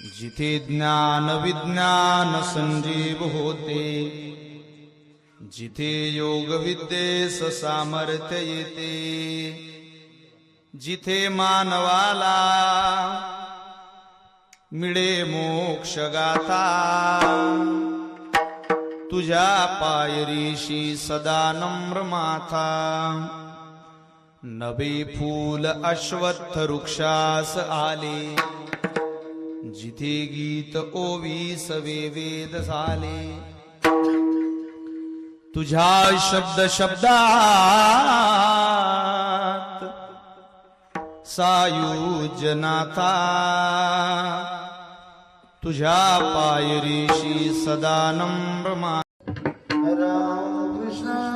जिथे ज्ञान विज्ञान संजीव होते, जिथे योग विद्येस सामर्थ्य येते, जिथे मानवाला मिळे मोक्ष गाथा, तुझ्या पायरीशी सदा नम्र माथा. नवे फूल अश्वत्थ वृक्षास आले, जिथे गीत ओवीस वेद झाले. तुझ्या शब्द शब्दात सायुज्यनाथा, तुझ्या पायरीशी सदा नम्र माथा. राम कृष्ण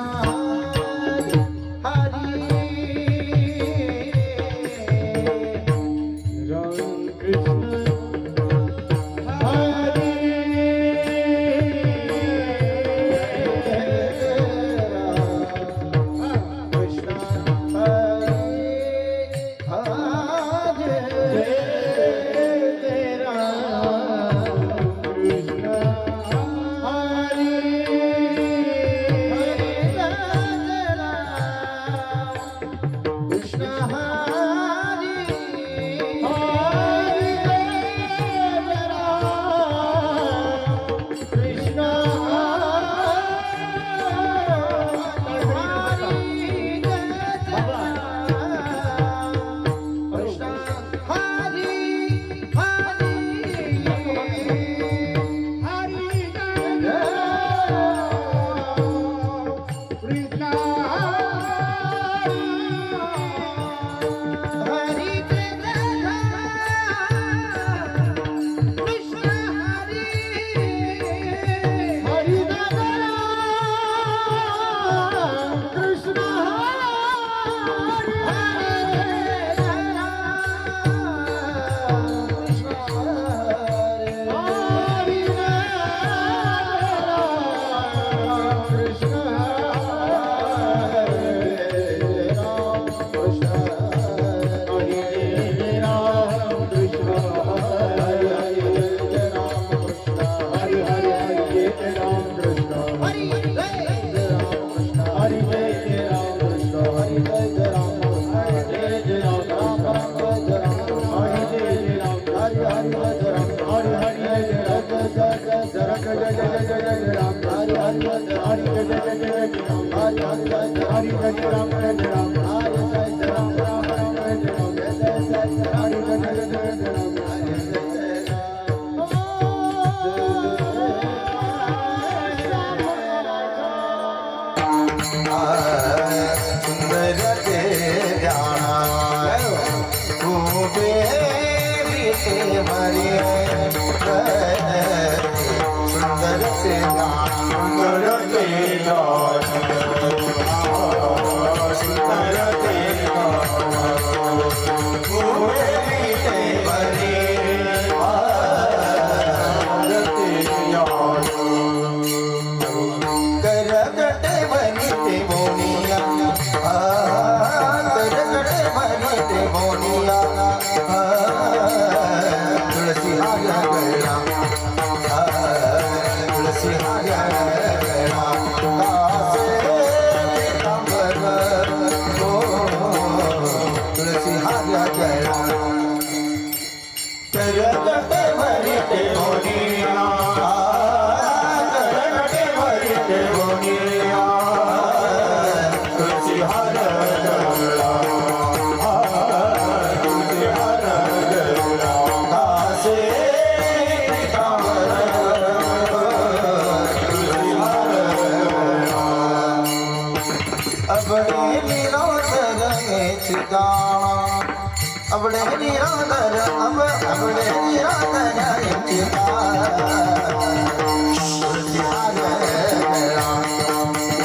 अबड़े निराधर अब अबड़े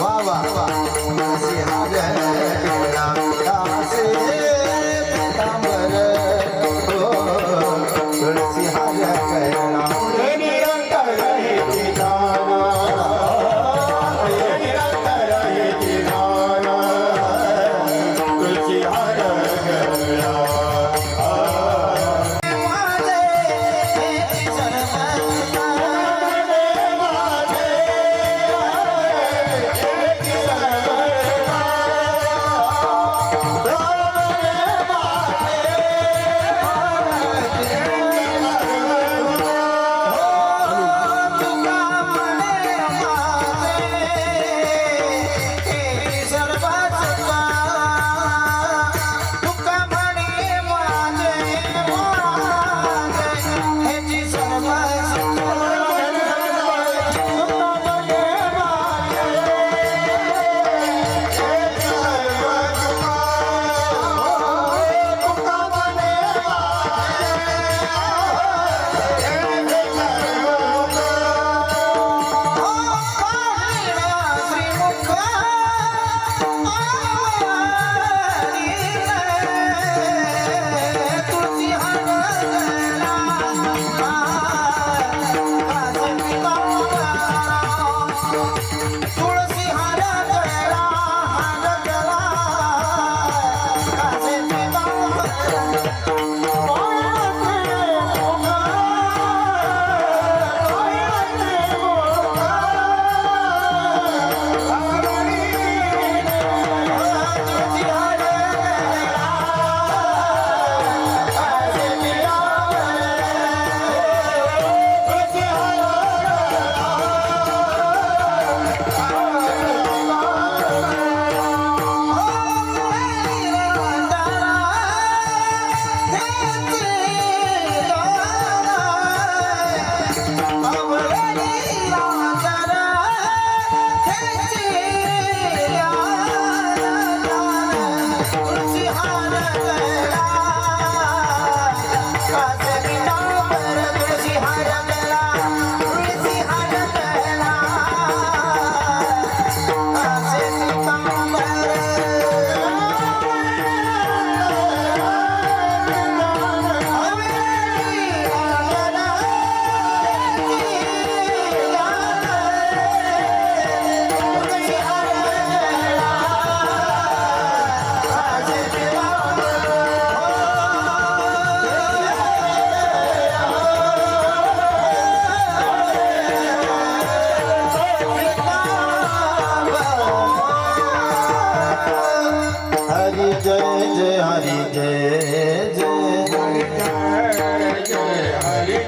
वाह वाह वाह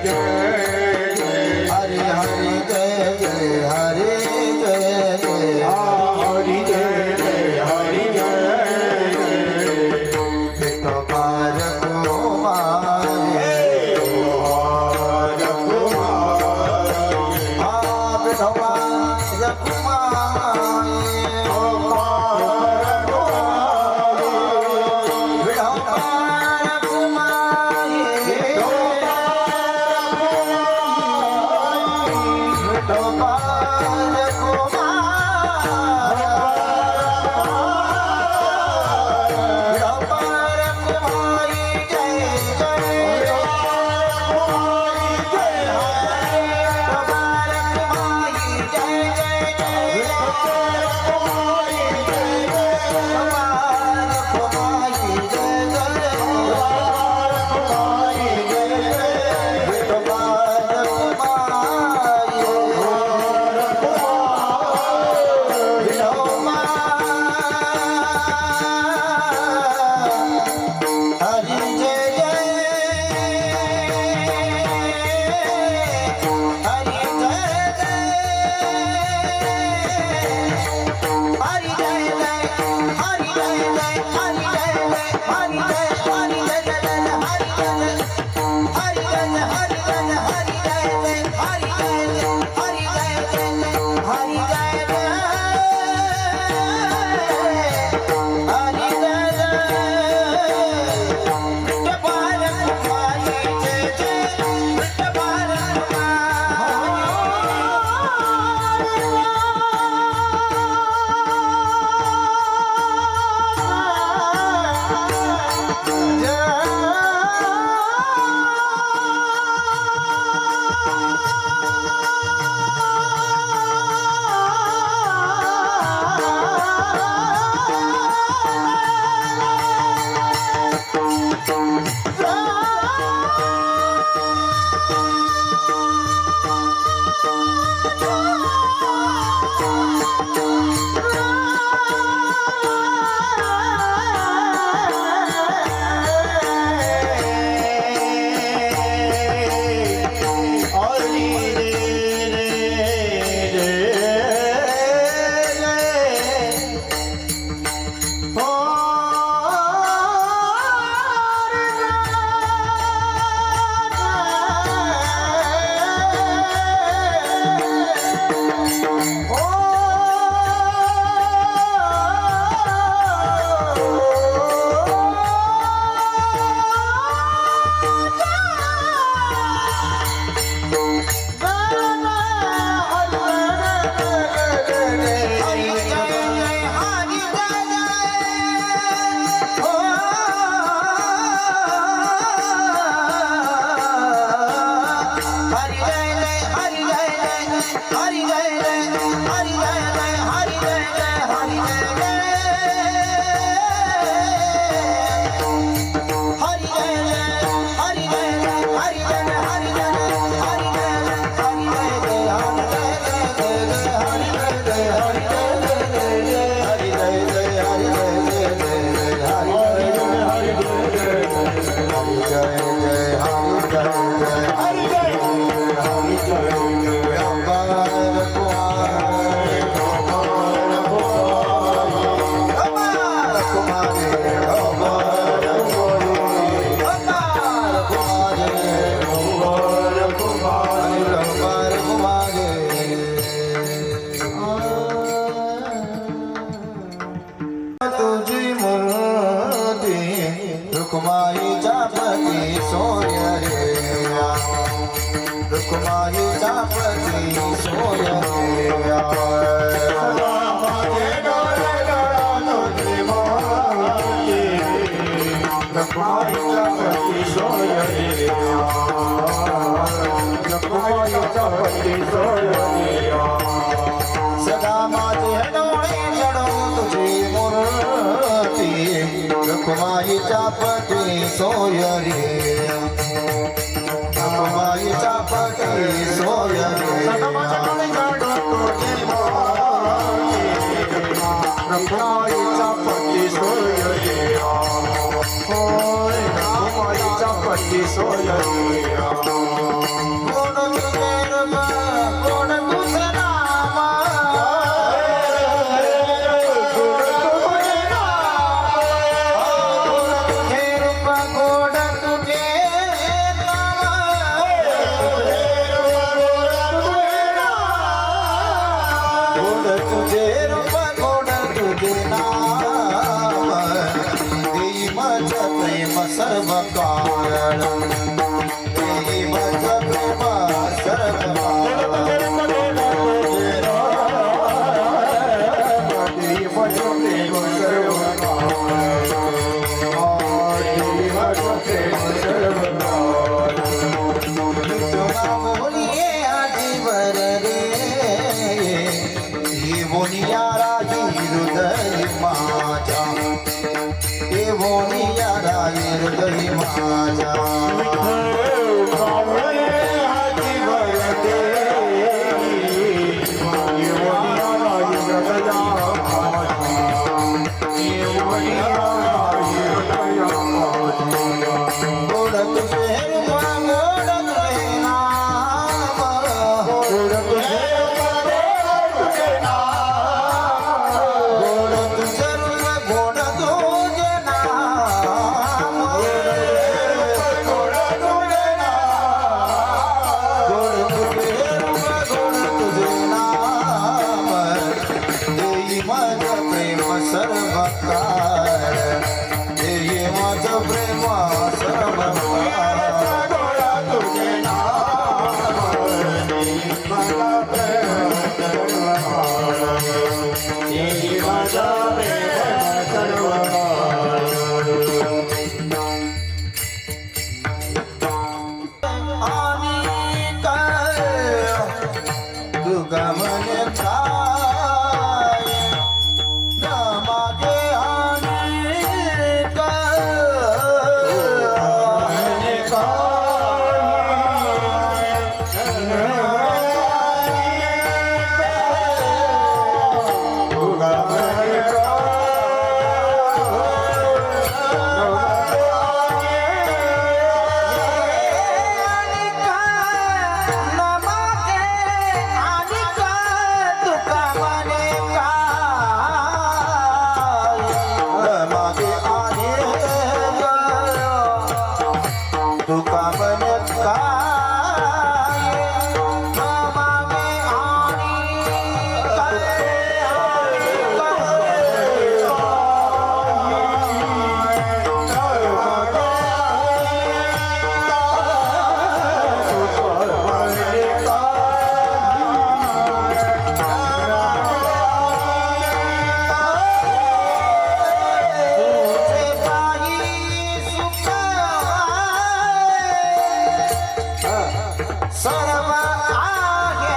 हरी हरी जय जय हरी जय जय हरी जय जय हरी जय विठोबार कुमारी विठोबार कुमारी रुक्माईचा पती सोय रे रुक्माईचा पती सोय रे रुक्माईचा पती सोय रे रुक्माईचा पती सोय रे सदा माझे डोळे जडो तुझी मूर्ती रुक्माईचा पती सोय रे रुक्माईचा पती सोय रे सदा माझे डोळे जडो तुझी मूर्ती रुक्माईचा पती सोय रे होय रुक्माईचा पती सोय रे सर्व आहे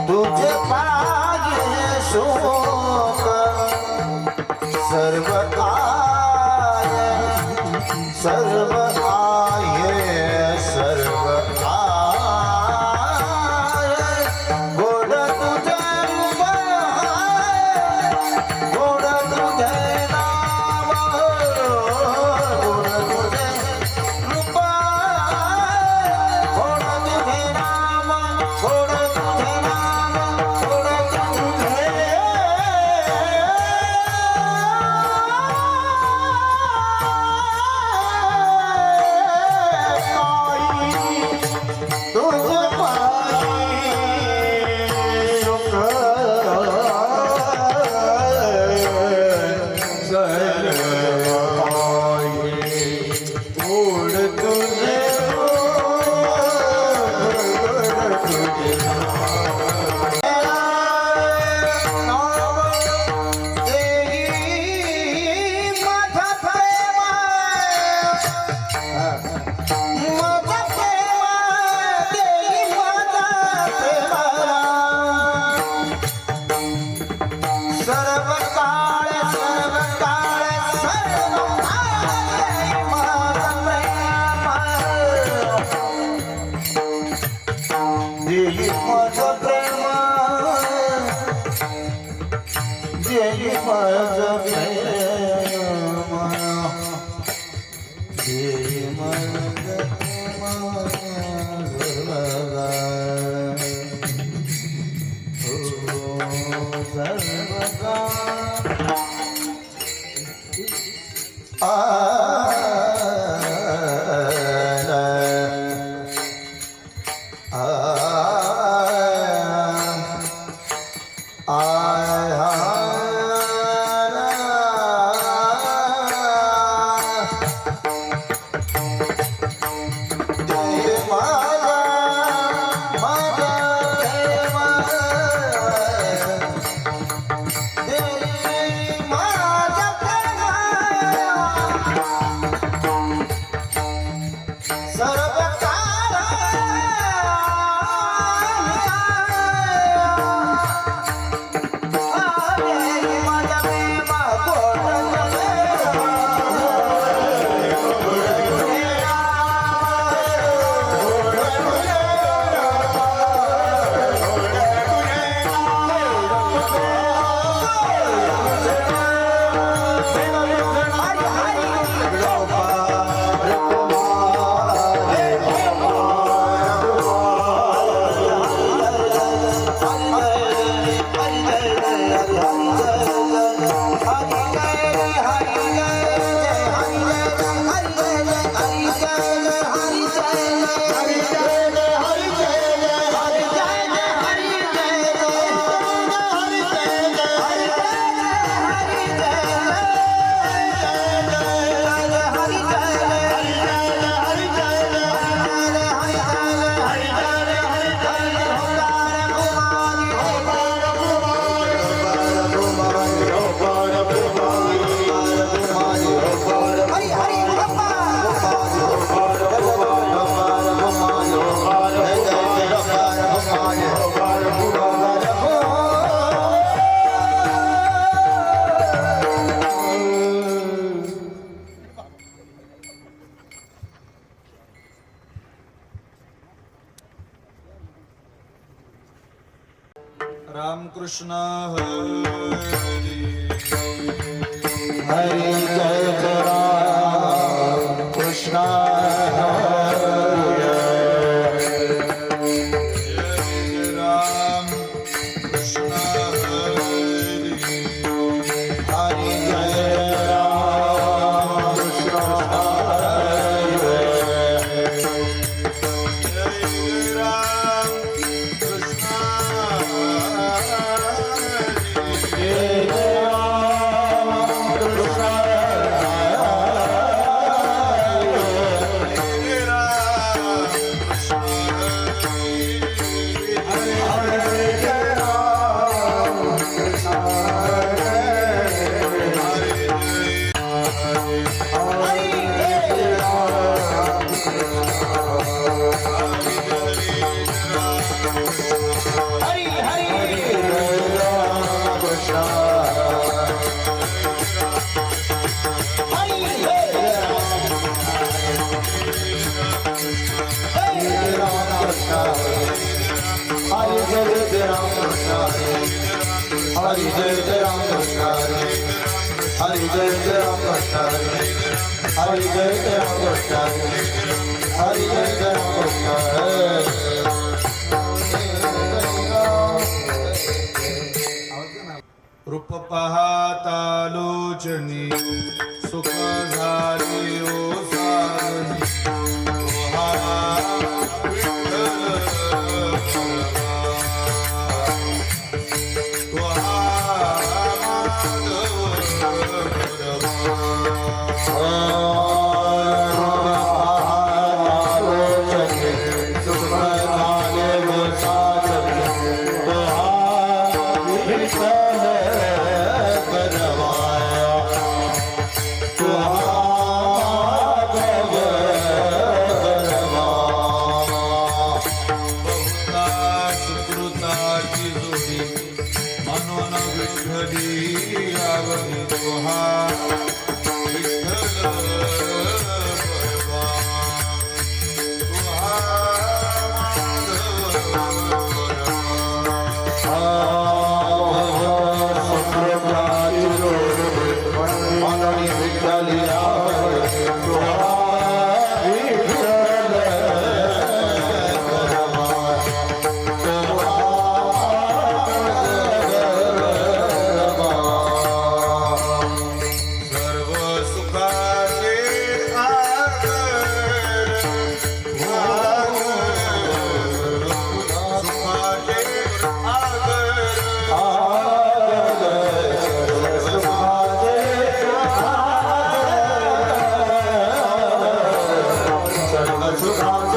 तुझे पाहिजे सुख सर्व आहे सर्व आहे सर्व आहे गोड तुझे रूप गोड तुझे नाम गोड तुझे रूप गोड तुझे नाम गोड तुझे नाम गोड तुझे सर्व काळ सर्व काळ सर्व देई माझं प्रेम देई माझं प्रेम देई माझं प्रेम सर्व काळ माझ्या प्रेमा रामकृष्ण हरी हरी जय जय राम कृष्ण हरी राम कृष्ण हरी हरी जय राम कृष्ण राम कृष्ण रूप पाहता लोचनी सुख झाले ओ सावनी सुकृताची जोडी म्हणून विठ्ठली आवडी तुहा विठ्ठल परवा तुहा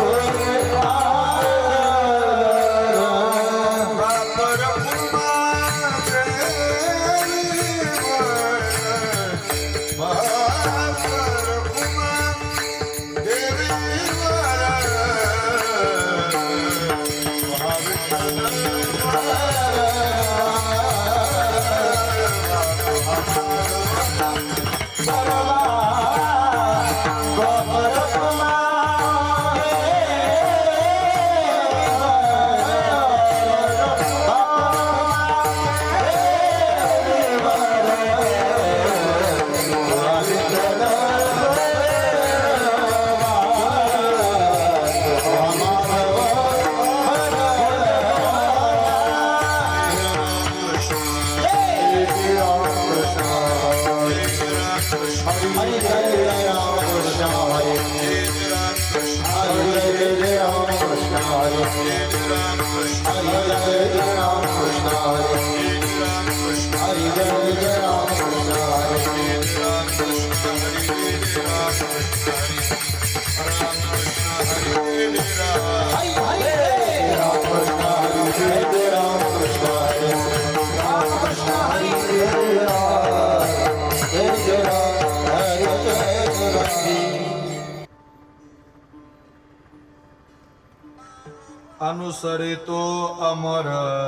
अनुसरितो अमर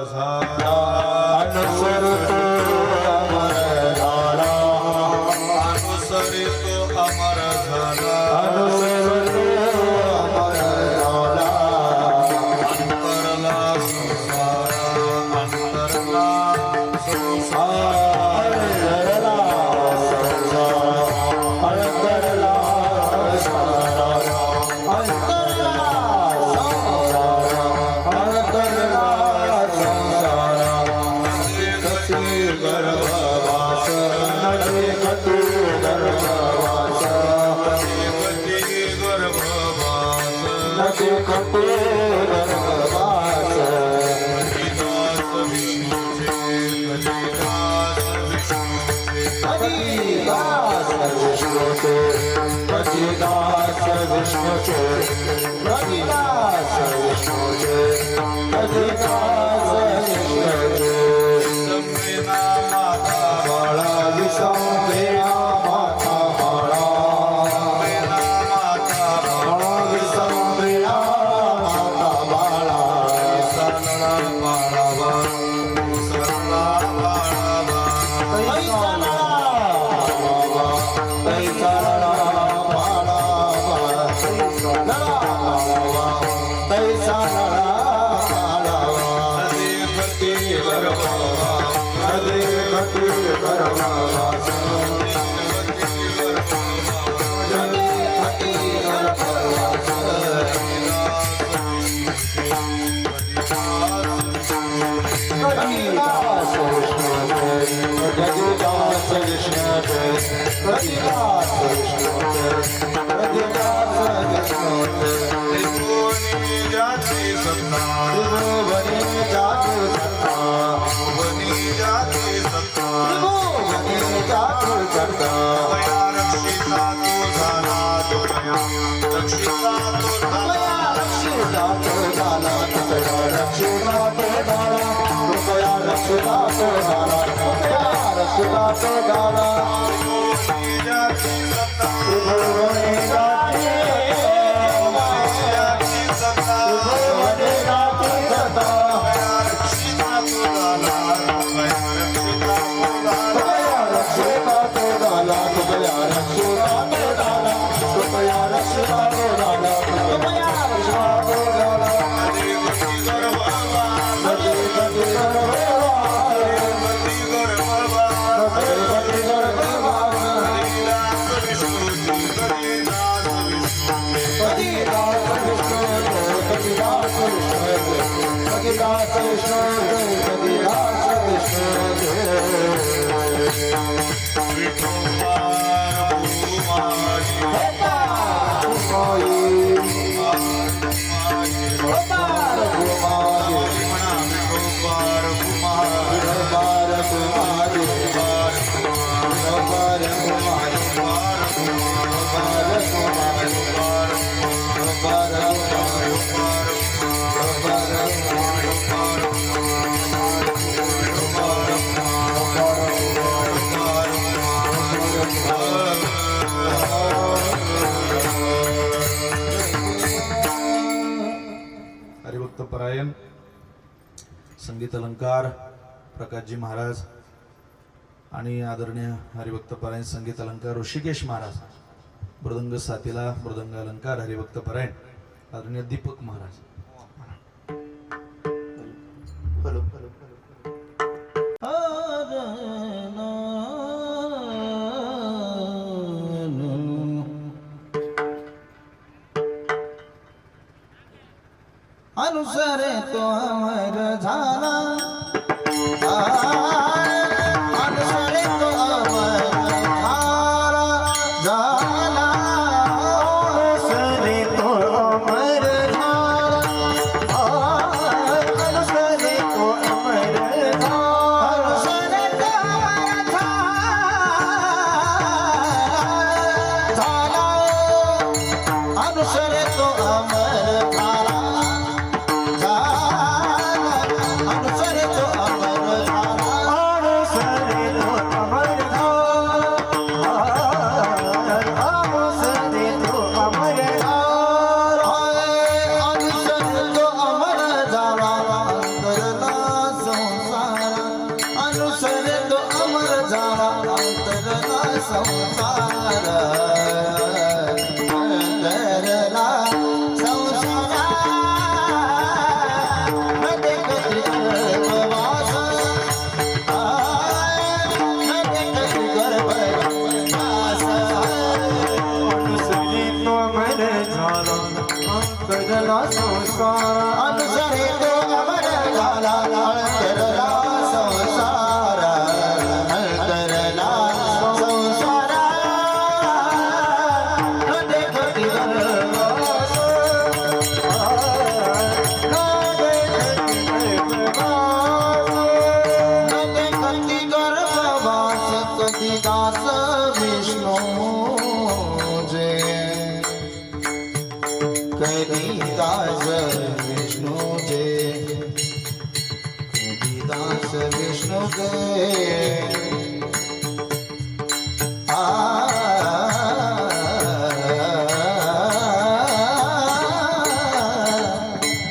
झाला अनुसरतो अमर झाला अनुसरितो अमर झाला अनुसरतो अमर झाला अंतरला संसारा अंतरला संसार अंतरला संसार अंतरला गर्भवास नटे गर्भवास खटे गर्भवास कलिदास विष्णुचे कलिदास विष्णुचे कलिदास विष्णुचे कलिदास विष्णुचे संवेना माता बाळा विसंवेना माता बाळा माता बाळा विसंवेना माता बाळा सरला बाळावा सरला बाळावा कैसा बाळा बाळा प्रतिदास विष्णूचे प्रतिदास विष्णूचे त्रिभुवनी जाती सत्ता त्रिभुवनी जातु सत्ता त्रिभुवनी जाती सत्ता त्रिभुवनी जातु सत्ता दया रक्षिता तू झाला दुर्या रक्षिता तू झाला रक्षिता तो झाला कृपया रक्षिता तो झाला कृपया रक्षिता तो झाला कृपया रक्षिता तो झाला त्रिभुवनी जाती सत्ता त्रिभुवनी जाती जाती सत्ता त्रिभुवनी जाती सत्ता दया रक्षिता तू झाला दया रक्षिता तू झाला कृपया रक्षिता तो झाला कृपया रक्षिता तो झाला कृपया रक्षिता तो झाला देवती गर्भवा गणपती गर्भवारे देवती गर्भवा गणपती गर्भवारे हरिदास विष्णुजी हरिदास विष्णुजी प्रतिदास विष्णुचे प्रतिदास विष्णुचे प्रतिदास विष्णुचे प्रतिदास विष्णुचे विठोबार भूमाजी गोपाळ कुमारी म्हणा विठोबार भूमाजी गोपाळ कुमारी गोपाळ कुमारी गोपाळ कुमारी गोपाळ हरिभक्त परायण संगीत अलंकार प्रकाशजी महाराज आणि आदरणीय हरिभक्त परायण संगीत अलंकार ऋषिकेश महाराज मृदंग साथीला मृदंग अलंकार हरिभक्त परायण आदरणीय दीपक महाराज अनुसरे तो अमर झाला अनुसरे तो अमर झाला झाला अनुसरे तो अमर झाला अनुसरे तो अमर झाला अनुसरे तो अमर झाला अनुसरे तो अमर झाला अनुसरे तो अमर झाला अंतरला संसार अंतरला संसार देखती गर्भवास देखती गर्भवास कधी दास विष्णू जे कविदास विष्णु जय कविदास विष्णु जय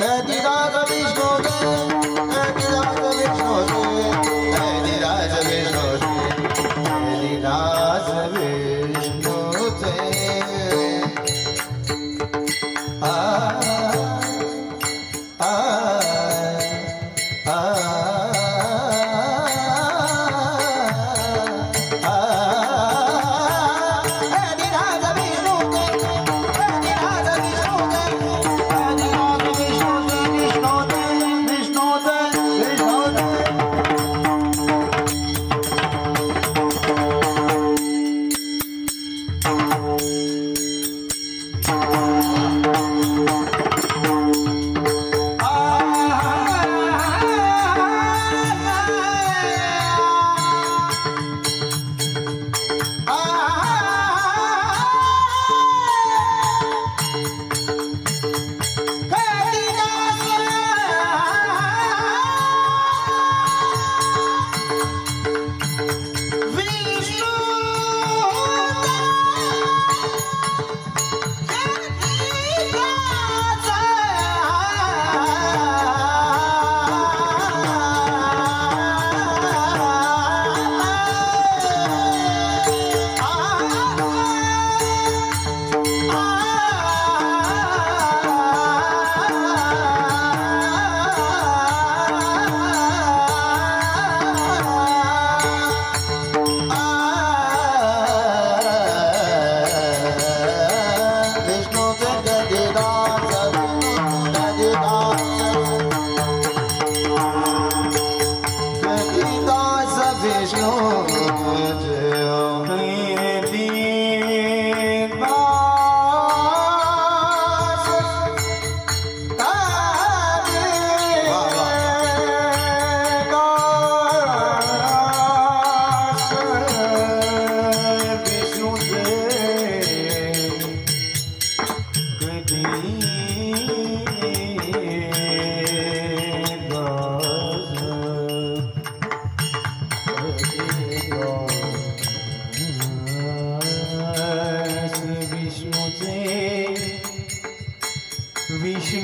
कविदास विष्णु जय कविदास विष्णु जय कविदास विष्णु जय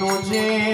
विष्णूचे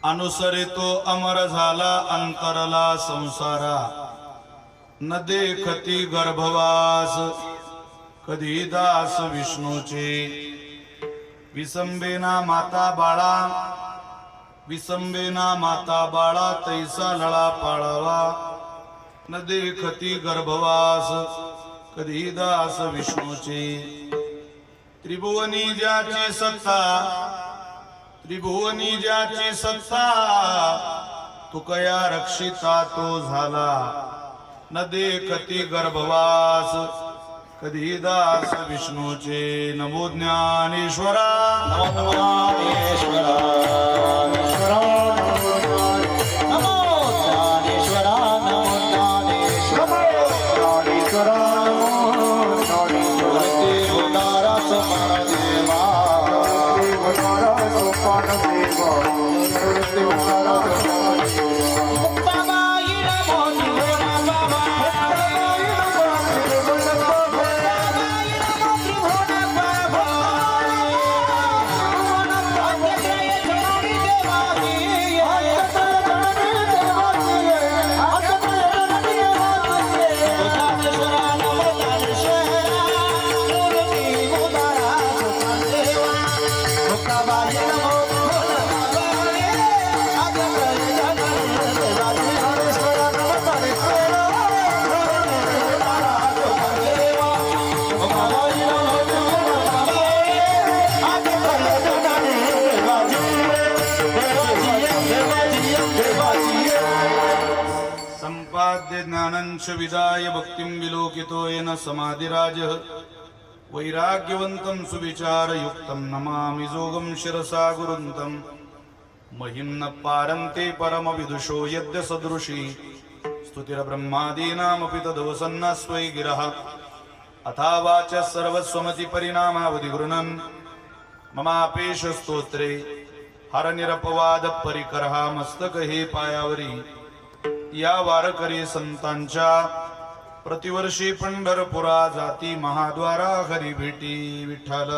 अनुसरितो अमर झाला अंतरला संसारा न देखती गर्भवास कधी दास विष्णूचे विसंबेना माता बाळा विसंबेना माता बाळा तैसा लळा पाळावा न देखती गर्भवास कधी दास विष्णूचे त्रिभुवनी ज्याची सत्ता त्रिभुवनी ज्याची सत्ता तुकया रक्षिता तो झाला न देखती गर्भवास कधी दास विष्णूचे नमो ज्ञानेश्वरा नमो ज्ञानेश्वरा नमो ज्ञानेश्वरा नमो ज्ञानेश्वरा देवतारा सोपान देवा संपाद्य ज्ञानंच विदाय भक्तिं विलोकितो येन समाधिराजः वैराग्यवन्तं सुविचारयुक्तं नमामि जोगं शिरसा गुरुन्तं महिं न पारन्ते परमविदुषो यद्य सदृशी स्तुतिर्ब्रह्मादीनामपि तद्वसन्नास्वै गिरः अथा वाच सर्वस्वमति परिणामावधि गृह्णन् ममापेश स्तोत्रे हरनिरपवाद परिकरः मस्तक हे पायावरी या वारकरी संतांच्या प्रतिवर्षी पंढरपुरा जाती महाद्वारा हरी भेटी विठ्ठल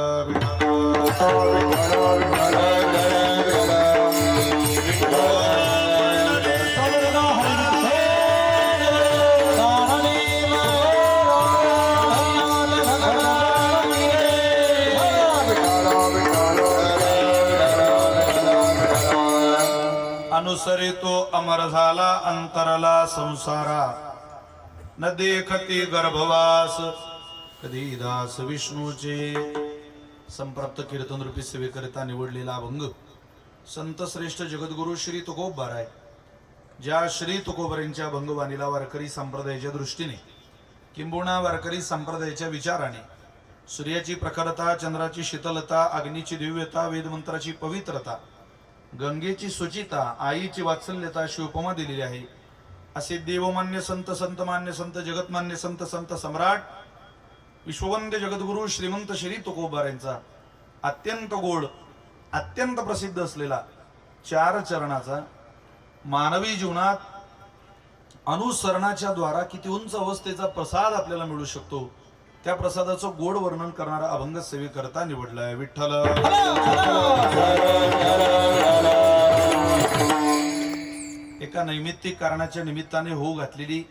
अनुसरितो अमर झाला अंतरला संसारा न देखती गर्भवास कधी दास विष्णूचे संप्राप्त कीर्तन रूपी सेवेकरिता निवडलेला अभंग संत श्रेष्ठ जगद्गुरु श्री तुकोबाराय ज्या श्री तुकोबारांच्या अभंगवाणीला वारकरी संप्रदायाच्या दृष्टीने किंबहुना वारकरी संप्रदायाच्या विचाराने सूर्याची प्रखरता चंद्राची शीतलता अग्नीची दिव्यता वेदमंत्राची पवित्रता गंगेची सुचिता आईची वात्सल्यता अशी उपमा दिलेली आहे असे देवमान्य संत संतमान्य संत जगतमान्य संत संत सम्राट विश्ववंद्य जगद्गुरु श्रीमंत श्री तुकोबारांचा अत्यंत गोड अत्यंत प्रसिद्ध असलेला 4 चरणाचा मानवी जीवनात अनुसरणाच्या द्वारा किती उंच अवस्थेचा प्रसाद आपल्याला मिळू शकतो त्या प्रसादाचं गोड वर्णन करणारा अभंग सेवेकरता निवडलाय विठ्ठल एका नैमित्तिक कारणाच्या निमित्ताने होऊ घातलेली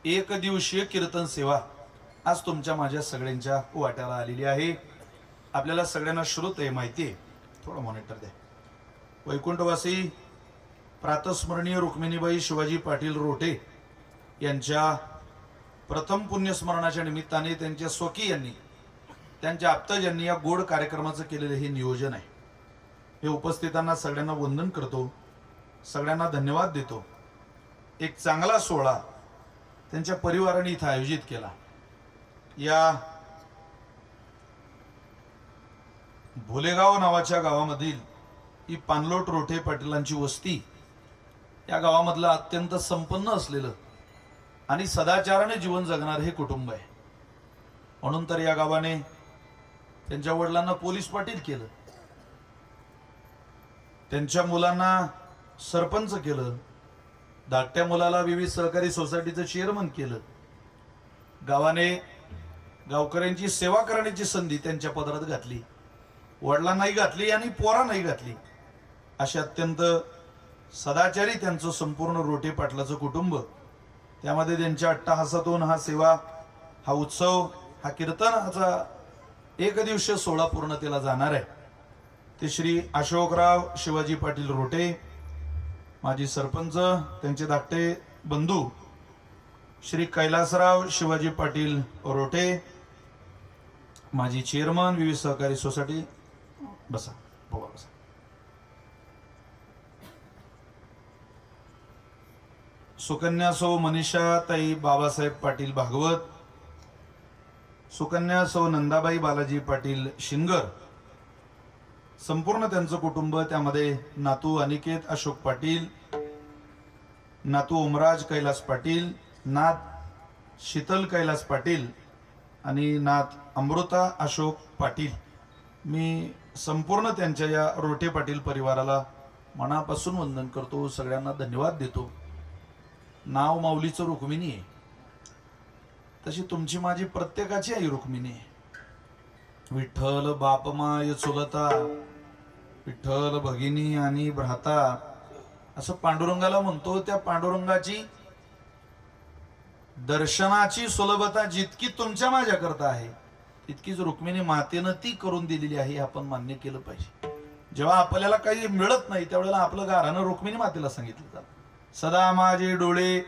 एक दिवसीय कीर्तन सेवा आज तुमच्या माझ्या सगळ्यांच्या वाट्याला आलेली आहे आपल्याला सगळ्यांना श्रुत आहे माहिती आहे थोडं मॉनिटर द्या वैकुंठवासी प्रातस्मरणीय रुक्मिणीबाई शिवाजी पाटील रोटे यांच्या प्रथम पुण्यस्मरणाच्या निमित्ताने त्यांच्या स्वकीयांनी त्यांच्या आप्तजांनी या गोड कार्यक्रमाचं केलेलं हे नियोजन आहे हे उपस्थितांना सगळ्यांना वंदन करतो सगळ्यांना धन्यवाद देतो एक चांगला सोहळा त्यांच्या परिवाराने इथं आयोजित केला या भोलेगाव नावाच्या गावामधील ही पानलोट रोठे पाटीलांची वस्ती या गावामधलं अत्यंत संपन्न असलेलं आणि सदाचाराने जीवन जगणारे हे कुटुंब आहे म्हणून तर या गावाने त्यांच्या वडिलांना पोलीस पाटील केलं त्यांच्या मुलांना सरपंच केलं धाकट्या मुलाला विविध सहकारी सोसायटीचं चेअरमन केलं गावाने गावकऱ्यांची सेवा करण्याची संधी त्यांच्या पदरात घातली वडिलांनाही घातली आणि पोरांनाही घातली अशा अत्यंत सदाचारी त्यांचं संपूर्ण रोटे पाटलाचं कुटुंब त्यामध्ये त्यांच्या अट्टहासातून हा सेवा हा उत्सव हा कीर्तनाचा एक दिवसीय सोहळा पूर्णतेला जाणार आहे ते श्री अशोकराव शिवाजी पाटील रोटे, माजी सरपंच, त्यांचे धाकटे बंधू श्री कैलासराव शिवाजी पाटील रोटे, माजी चेअरमन विविध सहकारी सोसायटी. बसा बोला बसा. सुकन्या सौ मनीषा ताई बाबासाहेब पाटील भागवत, सुकन्या सौ नंदाबाई बालाजी पाटील शिंगर, संपूर्ण त्यांचं कुटुंब, त्यामध्ये नातू अनिकेत अशोक पाटील, नातू ओमराज कैलास पाटील, नात शीतल कैलास पाटील आणि नात अमृता अशोक पाटील. मी संपूर्ण त्यांच्या या रोटे पाटील परिवाराला मनापासून वंदन करतो, सगळ्यांना धन्यवाद देतो. नाव माऊलीचं रुक्मिणी आहे, तशी तुमची माझी प्रत्येकाची आई रुक्मिणी आहे. विठ्ठल बापमाय चुलता, विठ्ठल भगिनी आणि भ्राता, असं पांडुरंगाला म्हणतो. त्या पांडुरंगाची दर्शनाची सुलभता जितकी तुमच्या माझ्या करता आहे, तितकीच रुक्मिणी मातेनं ती करून दिलेली आहे, आपण मान्य केलं पाहिजे. जेव्हा आपल्याला काही मिळत नाही त्यावेळेला आपलं गारानं रुक्मिणी मातेला सांगितलं जातं. सदा माझे डोळे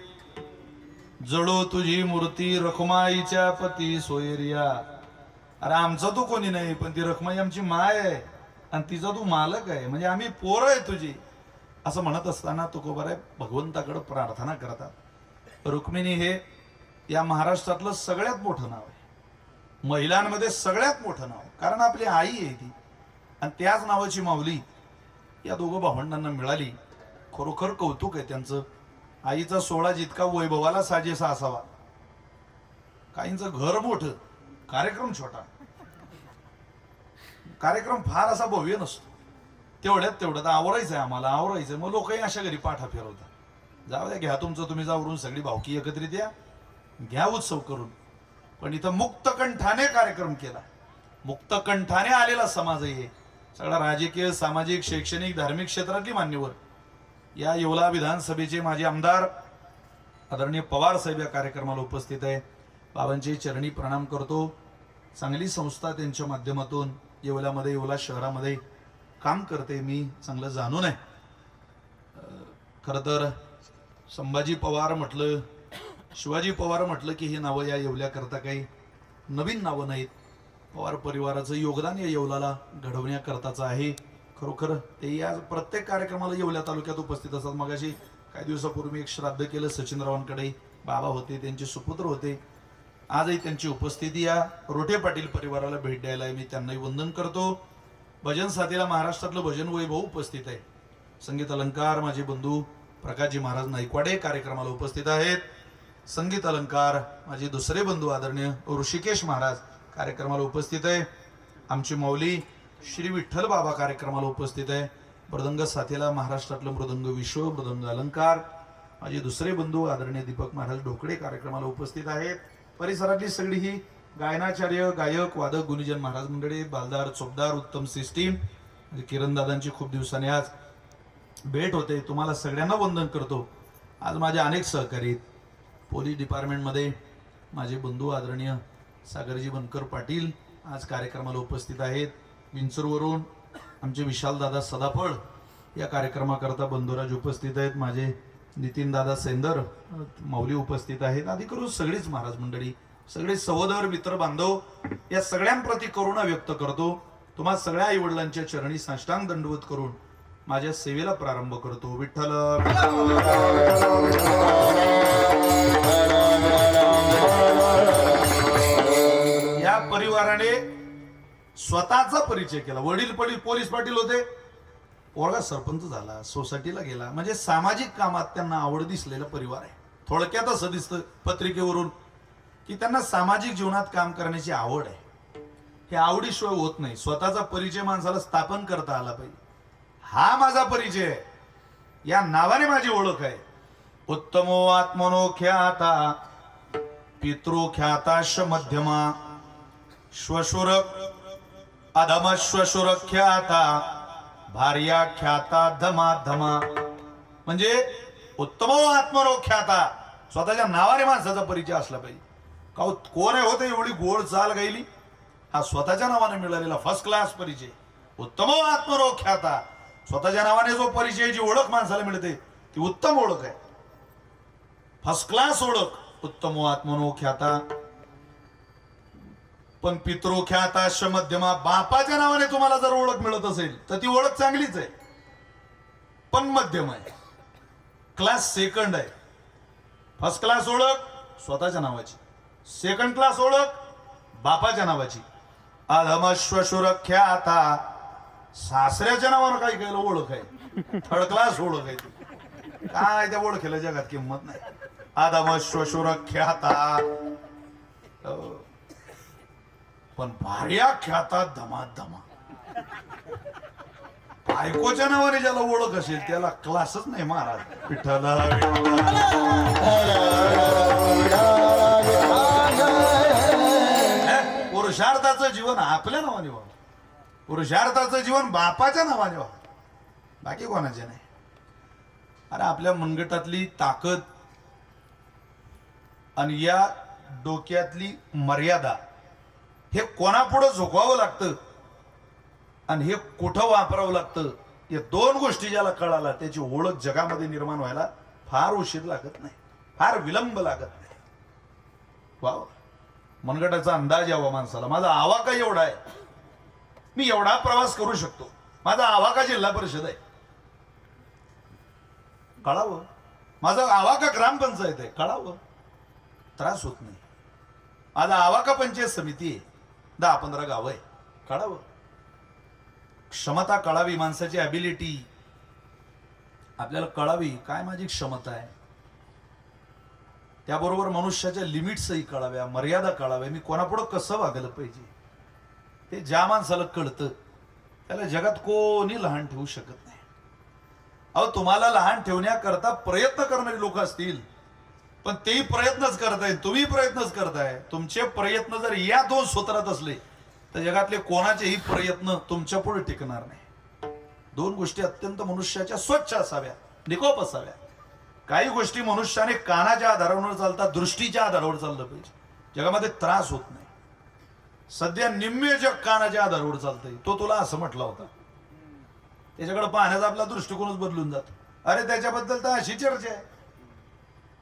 जळो तुझी मूर्ती, रखुमाईच्या पती सोयरिया. अरे आमचा तू कोणी नाही, पण ती रखुमाई आमची माय आहे आणि तिचा तू मालक आहे, म्हणजे आम्ही पोरं आहे तुझी, असं म्हणत असताना तुकोबाराय भगवंताकडे प्रार्थना करतात. रुक्मिणी हे या महाराष्ट्रातलं सगळ्यात मोठं नाव आहे, महिलांमध्ये सगळ्यात मोठं नाव, कारण आपली आई आहे ती, आणि त्याच नावाची माऊली या दोघं भावंडांना मिळाली. खरोखर कौतुक आहे त्यांचं. आईचा सोहळा जितका वैभवाला साजेसा असावा, काहींचं घर मोठं, कार्यक्रम छोटा, कार्यक्रम फार असा भव्य नसतो. तेवढ्यात आवरायचं आहे आम्हाला, आवरायचं. मग लोकही अशा घरी पाठा फिरवतात, जाऊ द्या, घ्या तुमचं तुम्ही जावरून, सगळी भावकी एकत्रित या, घ्या उत्सव करून. पण इथं मुक्तकंठाने कार्यक्रम केला, मुक्तकंठाने आलेला समाज आहे सगळा, राजकीय सामाजिक शैक्षणिक धार्मिक क्षेत्रातली मान्यवर. या येवला विधानसभेचे माजी आमदार आदरणीय पवार साहेब या कार्यक्रमाला उपस्थित आहे. बाबांचे चरणी प्रणाम करतो. चांगली संस्था त्यांच्या माध्यमातून येवल्यामध्ये, येवला शहरामध्ये काम करते, मी चांगलं जाणून आहे. खरं तर संभाजी पवार म्हटलं, शिवाजी पवार म्हटलं की ही नावं या येवल्याकरता काही नवीन नावं नाहीत. पवार परिवाराचं योगदान या येवलाला घडवण्याकरताचं आहे. खरोखर ते या प्रत्येक कार्यक्रमाला येवल्या तालुक्यात उपस्थित असतात. मगाशी काही दिवसापूर्वी एक श्राद्ध केलं सचिनरावांकडे, बाबा होते, त्यांचे सुपुत्र होते. आजही त्यांची उपस्थिती या रोटे पाटील परिवाराला भेट द्यायला आहे. मी त्यांनाही वंदन करतो. भजन साथीला महाराष्ट्रातलं भजन वैभव उपस्थित आहे. संगीत अलंकार माझे बंधू प्रकाशजी महाराज नाईकवाडे कार्यक्रमाला उपस्थित आहेत. संगीत अलंकार माझे दुसरे बंधू आदरणीय ऋषिकेश महाराज कार्यक्रमाला उपस्थित आहे. आमची माऊली श्री विठ्ठल बाबा कार्यक्रमाला उपस्थित आहे. मृदंग साथीला महाराष्ट्रातलं मृदंग विश्व, मृदंग अलंकार माझे दुसरे बंधू आदरणीय दीपक महाराज ढोकळे कार्यक्रमाला उपस्थित आहेत. परिसरातली सगळी ही गायनाचार्य, गायक, वादक, गुणीजन महाराज मंडळी, बालदार, चोपदार, उत्तम सिस्टीम, म्हणजे किरण दादांची खूप दिवसांनी आज भेट होते. तुम्हाला सगळ्यांना वंदन करतो. आज माझे अनेक सहकारी पोलीस डिपार्टमेंटमध्ये माझे बंधू आदरणीय सागरजी बनकर पाटील आज कार्यक्रमाला उपस्थित आहेत. विंचूरवरून आमचे विशालदादा सदाफळ या कार्यक्रमाकरता बंधुराज उपस्थित आहेत. माझे नितीन दादा सेंदर माऊली उपस्थित आहेत. आदी करून सगळीच महाराज मंडळी, सगळे सहोदर, मित्र, बांधव या सगळ्यांप्रती करुणा व्यक्त करतो. तुम्हा सगळ्या आई वडिलांच्या चरणी साष्टांग दंडवत करून माझ्या सेवेला प्रारंभ करतो. विठ्ठल या परिवाराने स्वतःचा परिचय केला. वडील पोलीस पाटील होते, पोरगा सरपंच झाला, सोसायटीला गेला, म्हणजे सामाजिक कामात त्यांना आवड दिसलेला परिवार आहे. थोडक्यात असं दिसतं पत्रिकेवरून की त्यांना सामाजिक जीवनात काम करण्याची आवड आहे. हे आवडीशिवाय होत नाही. स्वतःचा परिचय माणसाला स्थापन करता आला पाहिजे. हा माझा परिचय आहे, या नावाने माझी ओळख आहे. उत्तमो आत्मनो ख्याता, पितृ ख्याताश मध्यमा, श्वशुर अधम श्वशुर ख्याता, भार्या ख्याता धमा धमा. म्हणजे उत्तमो आत्मनो ख्याता, स्वतःच्या नावाने माणसाचा परिचय असला पाहिजे. कोण आहे होते एवढी गोड चाल गायली, हा स्वतःच्या नावाने मिळालेला फर्स्ट क्लास परिचय. उत्तम आत्मनो ख्याता. स्वतःच्या नावाने जो परिचय, जी ओळख माणसाला मिळते ती उत्तम ओळख आहे, फर्स्ट क्लास ओळख. उत्तमो आत्मनो ख्याता. पण पितरो ख्याताश मध्यमा, बापाच्या नावाने तुम्हाला जर ओळख मिळत असेल तर ती ओळख चांगलीच आहे, पण मध्यम आहे, क्लास सेकंड आहे. फर्स्ट क्लास ओळख स्वतःच्या नावाची, सेकंड क्लास ओळख बापाच्या नावाची. अधमश्वशुर ख्याता, सासऱ्याच्या नावानं काही केलं ओळख आहे, थर्ड क्लास ओळख आहे ती. काय त्या ओळखीला जगात किंमत नाही. अधमश्वशुर ख्याता. पण भार्या ख्याता धमाधमा. बायकोच्या नावाने ज्याला ओळख असेल त्याला क्लासच नाही महाराज. विठ्ठल पुरुषार्थाचं जीवन आपल्या नावाने व्हावं, पुरुषार्थाचं जीवन बापाच्या नावाने व्हावं, बाकी कोणाचे नाही. अरे आपल्या मनगटातली ताकद आणि या डोक्यातली मर्यादा हे कोणापुढं झोकवावं लागतं आणि हे कुठं वापरावं लागतं, या दोन गोष्टी ज्याला कळाला त्याची ओळख जगामध्ये निर्माण व्हायला फार उशीर लागत नाही, फार विलंब लागत नाही. वाव, मनगटाचा अंदाज यावा माणसाला. माझा आवाका एवढा आहे, मी एवढा प्रवास करू शकतो, माझा आवाका जिल्हा परिषद आहे कळावं, माझा आवाका ग्रामपंचायत आहे कळावं, त्रास होत नाही. माझा आवाका पंचायत समिती आहे, 10-15 गाव आहे कळावं. क्षमता कळावी, माणसाची ॲबिलिटी आपल्याला कळावी, काय माझी क्षमता आहे. त्याबरोबर मनुष्याच्या लिमिट्सही कळाव्या, मर्यादा कळाव्या, मी कोणापुढं कसं वागलं पाहिजे. ते ज्या माणसाला कळतं त्याला जगात कोणी लहान ठेवू शकत नाही. अहो, तुम्हाला लहान ठेवण्याकरता प्रयत्न करणारी लोक असतील, पण तेही प्रयत्नच करताय, तुम्ही प्रयत्नच करताय. तुमचे प्रयत्न जर या दोन सूत्रात असले तर जगातले कोणाचेही प्रयत्न तुमच्या पुढे टिकणार नाही. दोन गोष्टी अत्यंत मनुष्याच्या स्वच्छ असाव्या, निकोप असाव्या. काही गोष्टी मनुष्याने कानाच्या आधारावर चालतात, दृष्टीच्या आधारावर चाललं पाहिजे, जगामध्ये त्रास होत नाही. सध्या निम्मे जग कानाच्या आधारावर चालतंय, तो तुला असं म्हटला होता, त्याच्याकडे पाहण्याचा आपला दृष्टिकोनच बदलून जातो. अरे त्याच्याबद्दल तर अशी चर्चा आहे,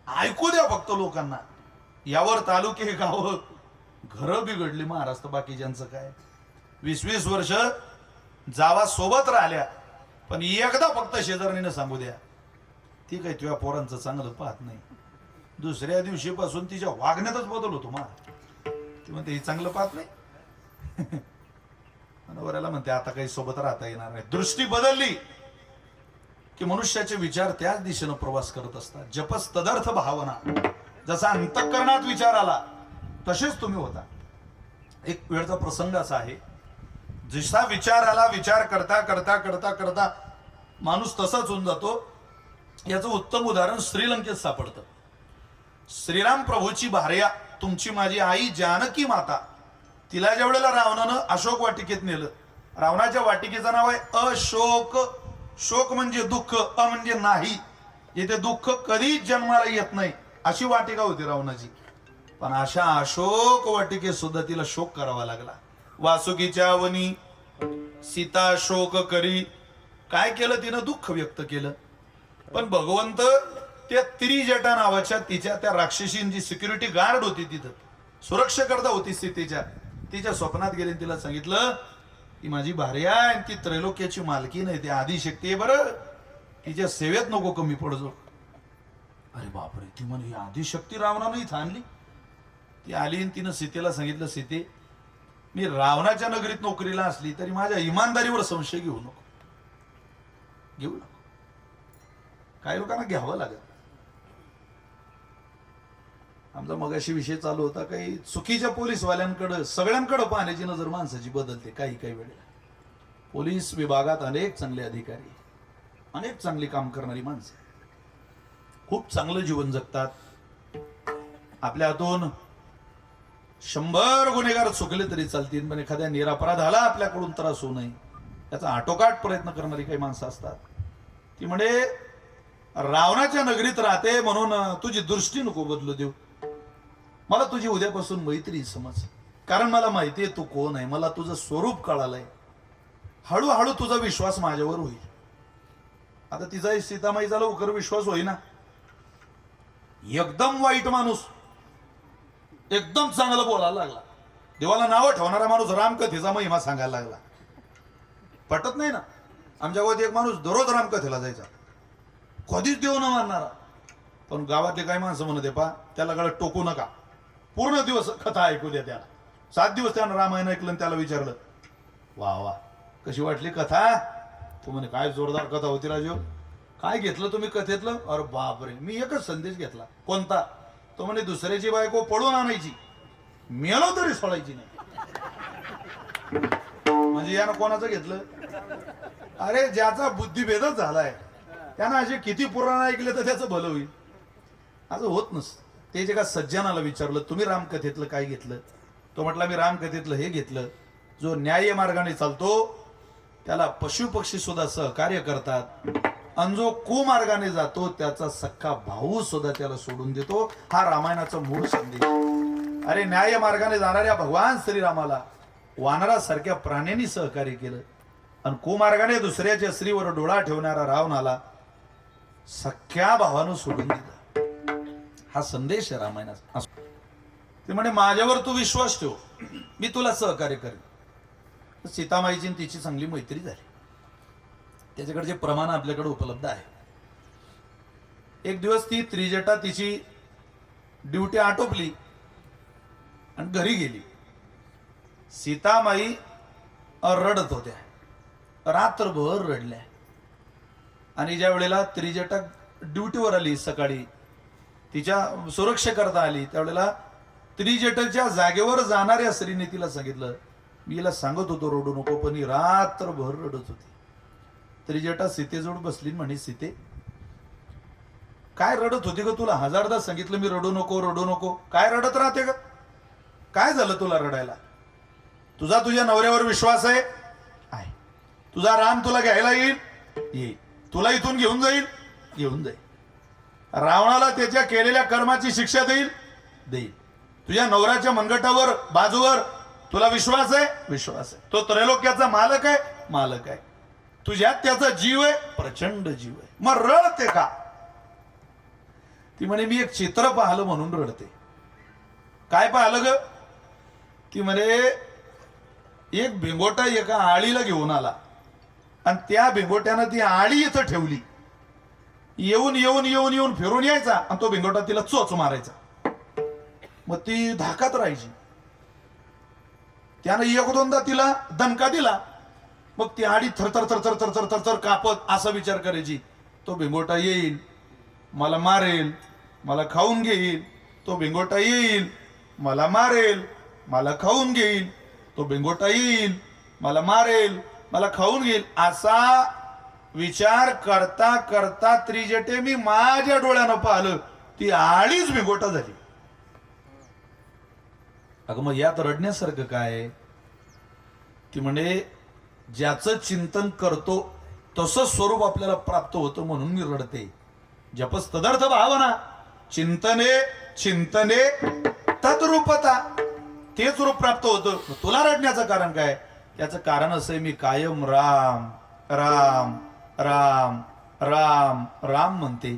ऐकू द्या फक्त लोकांना. यावर तालुके गाव घरं बिघडली महाराष्ट्र, बाकीच्यांचं काय. 20-20 वर्ष जावा सोबत राहिल्या, पण एकदा फक्त शेजारणीनं सांगू द्या ती काही तुझ्या पोरांचं चांगलं पाहत नाही, दुसऱ्या दिवशीपासून तिच्या वागण्यातच बदल होतो. ती म्हणते ही चांगलं पाहत नाही, नवऱ्याला म्हणते आता काही सोबत राहता येणार नाही. दृष्टी बदलली की मनुष्याचे विचार त्याच दिशेनं प्रवास करत असतात. जपस तदर्थ भावना, जसा अंतःकरणात विचार आला तसेच तुम्ही होता. एक वेळचा प्रसंग असा आहे, जसा विचार आला, विचार करता करता करता करता माणूस तसाच होऊन जातो. याचं उत्तम उदाहरण श्रीलंकेत सापडतं. श्रीराम प्रभूची भार्या, तुमची माझी आई जानकी माता, तिला ज्या वेळेला रावणानं अशोक वाटिकेत नेलं, रावणाच्या वाटिकेचं नाव आहे अशोक. शोक म्हणजे दुःख, अ म्हणजे नाही, येथे दुःख कधीच जन्माला येत नाही अशी वाटिका होती रावणाची. पण अशा अशोक वाटिकेत सुद्धा तिला शोक करावा लागला. वासुकीच्या वनी सीता शोक करी, काय केलं तिनं? दुःख व्यक्त केलं. पण भगवंत त्या त्रिजटा नावाच्या तिच्या त्या राक्षसींची सिक्युरिटी गार्ड होती, तिथं सुरक्षाकर्ता होती सीतेच्या, तिच्या स्वप्नात गेले, तिला सांगितलं की माझी भार्या आहे, ती त्रैलोक्याची मालकी नाही, ती आदिशक्ती आहे, बरं तिच्या सेवेत नको कमी पडजो. अरे बापरे, ती म्हणे ही आदिशक्ती रावणानं इथं आणली. ती आली आणि तिनं सीतेला सांगितलं, सीते मी रावणाच्या नगरीत नोकरीला असली तरी माझ्या इमानदारीवर संशय घेऊ नको, घेऊ नको. काही लोकांना घ्यावं लागत. आमचा मगाशी विषय चालू होता, काही चुकीच्या पोलीसवाल्यांकडे सगळ्यांकडे पाहण्याची नजर माणसाची बदलते. काही वेळेला पोलीस विभागात अनेक चांगले अधिकारी, अनेक चांगली काम करणारी माणसं खूप चांगलं जीवन जगतात. आपल्या हातून 100 गुन्हेगार चुकले तरी चालतील, पण एखाद्या निरपराधाला आपल्याकडून त्रास होऊ नये याचा आटोकाट प्रयत्न करणारी काही माणसं असतात. ती म्हणे रावणाच्या नगरीत राहते म्हणून तुझी दृष्टी नको बदलू देऊ, मला तुझी उद्यापासून मैत्री समज, कारण मला माहितीये तू कोण आहे, मला तुझं स्वरूप कळालंय. हळूहळू तुझा विश्वास माझ्यावर होईल. आता तिचा सीतामाईचा लवकर विश्वास होईना. एकदम वाईट माणूस एकदम चांगलं बोलायला लागला. देवाला नावं ठेवणारा माणूस रामकथेचा महिमा सांगायला लागला. पटत नाही ना. आमच्या गावात एक माणूस दररोज रामकथेला जायचा, कधीच देव न मानणारा. पण गावातले काही माणसं म्हणत पा त्याला गळत टोकू नका, पूर्ण दिवस कथा ऐकू द्या त्याला. 7 दिवस त्यानं रामायण ऐकलं आणि त्याला विचारलं, वा वा कशी वाटली कथा? तू म्हणे काय जोरदार कथा होती राजू. काय घेतलं तुम्ही कथेतलं? अरे बापरे, मी एकच संदेश घेतला. कोणता? तो म्हणे दुसऱ्याची बायको पळून आणायची, मेलो तरी सोडायची नाही. म्हणजे यानं कोणाचं घेतलं? अरे ज्याचा बुद्धिभेदच झालाय त्यानं असे किती पुराण ऐकले तर त्याचं भलं होईल. असं होत नसतं. ते जे का सज्जनाला विचारलं तुम्ही रामकथेतलं काय घेतलं? तो म्हटला मी रामकथेतलं हे घेतलं, जो न्याय मार्गाने चालतो त्याला पशु पक्षी सुद्धा सहकार्य करतात, आणि जो कुमार्गाने जातो त्याचा सख्खा भाऊ सुद्धा त्याला सोडून देतो. हा रामायणाचा मूळ संदेश. अरे न्याय मार्गाने जाणाऱ्या भगवान श्रीरामाला वानरासारख्या प्राण्यांनी सहकार्य केलं, आणि कुमार्गाने दुसऱ्याच्या स्त्रीवर डोळा ठेवणारा रावणाला सख्या भावानं सोडून दिलं. हा संदेश आहे रामायणाचा. ते म्हणे माझ्यावर तू विश्वास ठेव, मी तुला सहकार्य करेन. सीतामाईची तिची चांगली मैत्री झाली. त्याच्याकडचे प्रमाण आपल्याकडे उपलब्ध आहे. एक दिवस ती त्रिजटा तिची ड्युटी आटोपली आणि घरी गेली. सीतामाई रडत होत्या, रात्रभर रडल्या. आणि ज्या वेळेला त्रिजटा ड्युटीवर आली सकाळी, तिच्या सुरक्षेकरता आली, त्यावेळेला त्रिजटाच्या जागेवर जाणाऱ्या स्त्रीने तिला सांगितलं, मी हिला सांगत होतो रडू नको, पण ही रात्रभर रडत होती. त्रिजटा सीतेजवळ बसली म्हणे, सीते काय रडत होती ग? तुला 1000दा सांगितलं मी रडू नको रडू नको, काय रडत राहते ग? काय झालं तुला रडायला? तुझ्या नवऱ्यावर विश्वास आहे? आहे. तुझा राम तुला घ्यायला येईल? तुला इथून घेऊन जाईल. रावणाला त्याच्या केलेल्या कर्माची शिक्षा देईल. तुझ्या नवऱ्याच्या मनगटावर बाजूवर तुला विश्वास आहे? विश्वास आहे. तो त्रैलोक्याचा मालक आहे. तुझ्यात त्याचा जीव आहे, प्रचंड जीव आहे. मग रडते का? ती म्हणे मी एक चित्र पाहिलं म्हणून रडते. काय पाहिलं ग? ती म्हणे एक भिंगोटा एका आळीला घेऊन आला, आणि त्या भिंगोट्यानं ती आळी इथं ठेवली. येऊन फिरून यायचा, आणि तो भिंगोटा तिला चोच मारायचा. मग ती धाकात राहायची. त्यानं 1-2दा तिला दणका दिला, मग ती आडी थरथर कापत असा विचार करायची, तो भिंगोटा येईल मला मारेल, मला खाऊन घेईल. तो भिंगोटा येईल मला मारेल, मला खाऊन घेईल. तो भिंगोटा येईल मला मारेल, मला खाऊन घेईल. असा विचार करता करता त्रिजटे मी माझ्या डोळ्यानं पाहिलं ती आळीच भिंगोटा झाली. अगं मग यात रडण्यासारखं काय? ती म्हणे ज्याचं चिंतन करतो तसं स्वरूप आपल्याला प्राप्त होतं म्हणून मी रडते. जपस तदर्थ भावना, चिंतने तद्रूपता, तेच रूप प्राप्त होतं. तुला रडण्याचं कारण काय? त्याचं कारण असं आहे, मी कायम राम राम राम राम राम म्हणते,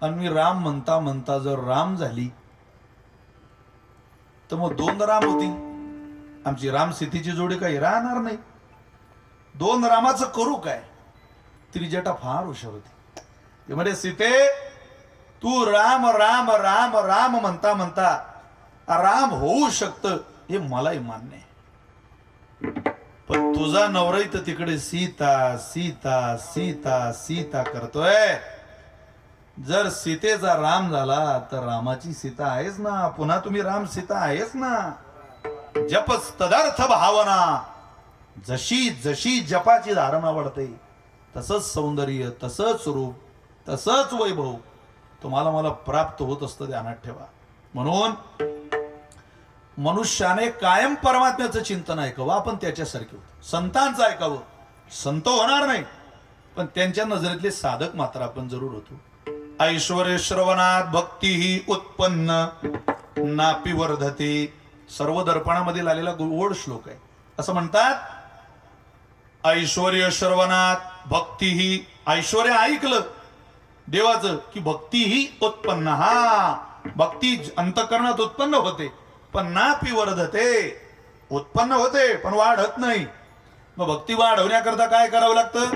आणि मी राम म्हणता म्हणता जर राम झाली तर मग 2 राम होती. आमची राम सीतेची जोडी काही राहणार नाही. 2 रामाचं करू काय? त्रिजटा फार हुशार होती. ते म्हणजे सीते तू राम राम राम राम म्हणता म्हणता राम होऊ शकतं हे मलाही मान्य आहे, पण तुझा नवराई तर तिकडे सीता सीता सीता सीता करतोय. जर सीतेचा राम झाला तर रामाची सीता आहेच ना, पुन्हा तुम्ही राम सीता आहेच ना. जपच तदर्थ भावना, जशी जशी जपाची धारणा वाढते तसंच सौंदर्य, तसंच रूप, तसंच वैभव तुम्हाला मला प्राप्त होत असतं, ध्यानात ठेवा. म्हणून मनुष्याने कायम परमात्म्याचं चिंतन ऐकावं. आपण त्याच्यासारखे होतो. संतांचं ऐकावं. संत होणार नाही, पण त्यांच्या नजरेतले साधक मात्र आपण जरूर होतो. ऐश्वर्य श्रवणात भक्ती ही उत्पन्न नापी वर्धते. सर्व दर्पणामध्ये आलेला गोड श्लोक आहे. असं म्हणतात ऐश्वर्य श्रवणात भक्ती ही ऐश्वर्य ऐकलं देवाचं की भक्ती ही उत्पन्न हा भक्ती अंतःकरणात उत्पन्न होते पण नापी वर्धते उत्पन्न होते पण वाढत नाही. मग भक्ती वाढवण्याकरता काय करावं लागतं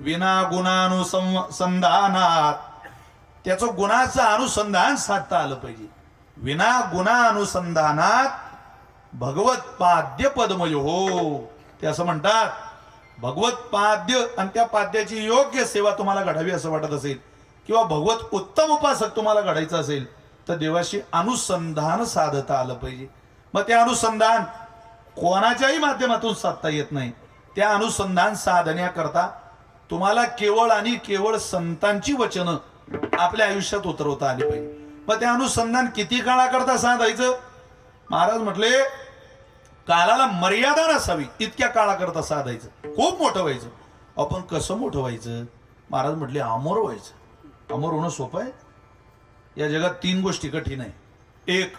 विना गुणानुसंधानात त्याचं गुणाचं अनुसंधान साधता आलं पाहिजे. विना गुणानुसंधानात भगवत पाद्य पद्मयो हो ते असं म्हणतात. भगवत पाद्य आणि त्या पाद्याची योग्य सेवा तुम्हाला घडावी असं वाटत असेल किंवा भगवत उत्तम उपासक तुम्हाला घडायचं असेल तर देवाशी अनुसंधान साधता आलं पाहिजे. मग ते अनुसंधान कोणाच्याही माध्यमातून साधता येत नाही. त्या अनुसंधान साधण्याकरता तुम्हाला केवळ आणि केवळ संतांची वचनं आपल्या आयुष्यात उतरवता आली पाहिजे. मग ते अनुसंधान किती काळाकरता साधायचं महाराज म्हटले कालाला मर्यादा नसावी इतक्या काळाकरता साधायचं. खूप मोठं व्हायचं. आपण कसं मोठं व्हायचं महाराज म्हटले अमर व्हायचं. अमर होणं सोपं आहे. या जगात 3 गोष्टी कठीण आहे. 1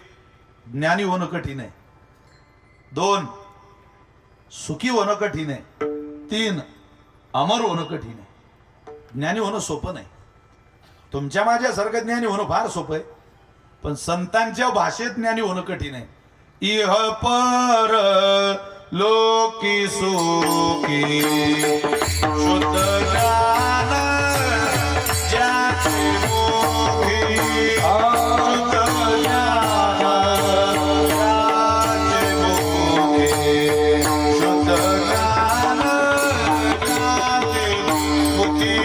ज्ञानी होणं कठीण आहे. 2 सुखी होणं कठीण आहे. 3 अमर होणं कठीण आहे. ज्ञानी होणं सोपं नाही. तुमच्या माझ्यासारखं ज्ञानी होणं फार सोपं आहे पण संतांच्या भाषेत ज्ञानी होणं कठीण आहे. इह पर लोकी सुखी शुद्ध ज्ञान ज्याचे मुखी शुद्ध ज्ञान ज्याचे मुखी शुद्ध ज्ञान ज्याचे मुखी